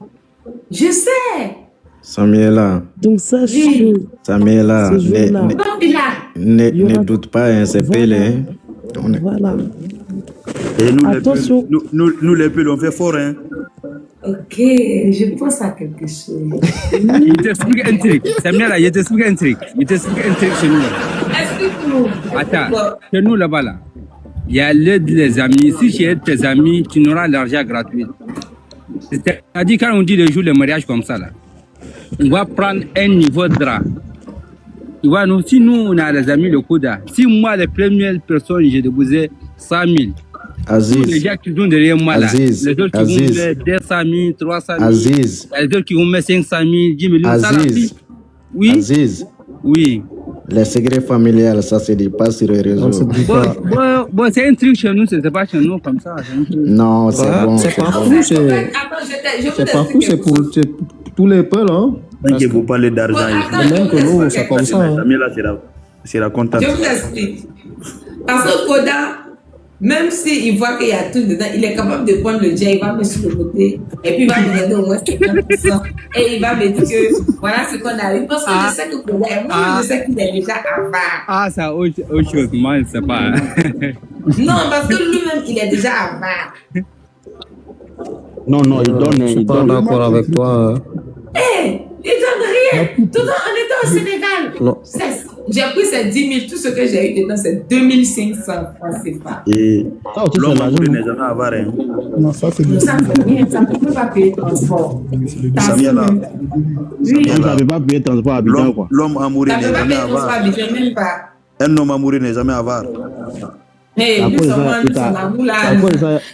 Speaker 2: Je sais.
Speaker 10: Samuela.
Speaker 8: Donc sache que
Speaker 10: Samuela, ne doute pas, hein, c'est Pélé. Hein.
Speaker 8: Voilà.
Speaker 14: Et nous,
Speaker 8: attention.
Speaker 14: Nous les Pélés, on fait fort. Hein.
Speaker 2: Ok, je pense à quelque chose.
Speaker 11: Il t'explique un truc. Samuela, il t'explique un truc. Il t'explique un truc chez nous.
Speaker 2: Explique-nous.
Speaker 11: Attends, chez nous là-bas, là, il y a l'aide des amis. Si tu aides tes amis, tu n'auras l'argent gratuit. C'est-à-dire, quand on dit le jour de mariage comme ça, là, on va prendre un niveau de drap. Tu vois, nous, si nous, on a des amis, le Koda, si moi, les premières personnes, j'ai déposé 100 000,
Speaker 10: Aziz.
Speaker 11: les gens qui donnent derrière moi, là,
Speaker 10: Aziz.
Speaker 11: les autres qui vont mettre 200 000, 300 000,
Speaker 10: Aziz.
Speaker 11: les autres qui vont mettre 500 000, 10 millions,
Speaker 10: Aziz.
Speaker 11: ça, la vie. Oui.
Speaker 10: Aziz.
Speaker 11: Oui.
Speaker 10: Les secrets familiales, ça se dit pas sur les réseaux.
Speaker 11: Bon, c'est un truc chez nous, c'est pas chez nous comme ça.
Speaker 10: Non, c'est bon.
Speaker 13: C'est pas fou, c'est pas fou, c'est pour tous les peuples. Hein.
Speaker 14: Parce que vous parlez d'argent.
Speaker 13: Même que nous, c'est comme ça. Hein.
Speaker 14: C'est la comptable.
Speaker 2: Je vous explique. Parce que Koda, même s'il voit qu'il y a tout dedans, il est capable de prendre le jet, il va mettre sur le côté, et puis il va me donner au moins 50%. Et il va me dire que voilà ce qu'on arrive. Parce que je sais que Koda, moi je sais qu'il est déjà avare.
Speaker 11: Ah, ça, autre chose, moi, je ne sais pas.
Speaker 2: Non, parce que lui-même, il est déjà avare.
Speaker 9: Non, il donne.
Speaker 7: Je suis pas d'accord avec toi.
Speaker 2: Il donne rien. Tout le temps, on était au Sénégal.
Speaker 7: Non.
Speaker 2: J'ai pris ces 10 000, tout ce que j'ai eu dedans, c'est 2500 francs CFA.
Speaker 14: Et l'homme amoureux n'est jamais avare. Hein.
Speaker 13: Non, ça c'est bien.
Speaker 2: Ça ne fait rien, ça ne peut pas payer le transport.
Speaker 14: Samuela.
Speaker 2: Oui.
Speaker 9: Ça ne peut pas payer le transport à Abidjan, quoi.
Speaker 14: L'homme amoureux
Speaker 2: Ça ne
Speaker 14: n'est
Speaker 2: peut pas
Speaker 14: jamais
Speaker 2: payer le transport à
Speaker 14: avare.
Speaker 2: Abidjan, même pas.
Speaker 14: Un homme amoureux n'est jamais avare.
Speaker 2: Mais lui, son amour là,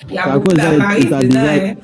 Speaker 2: il y a beaucoup d'appareils dedans.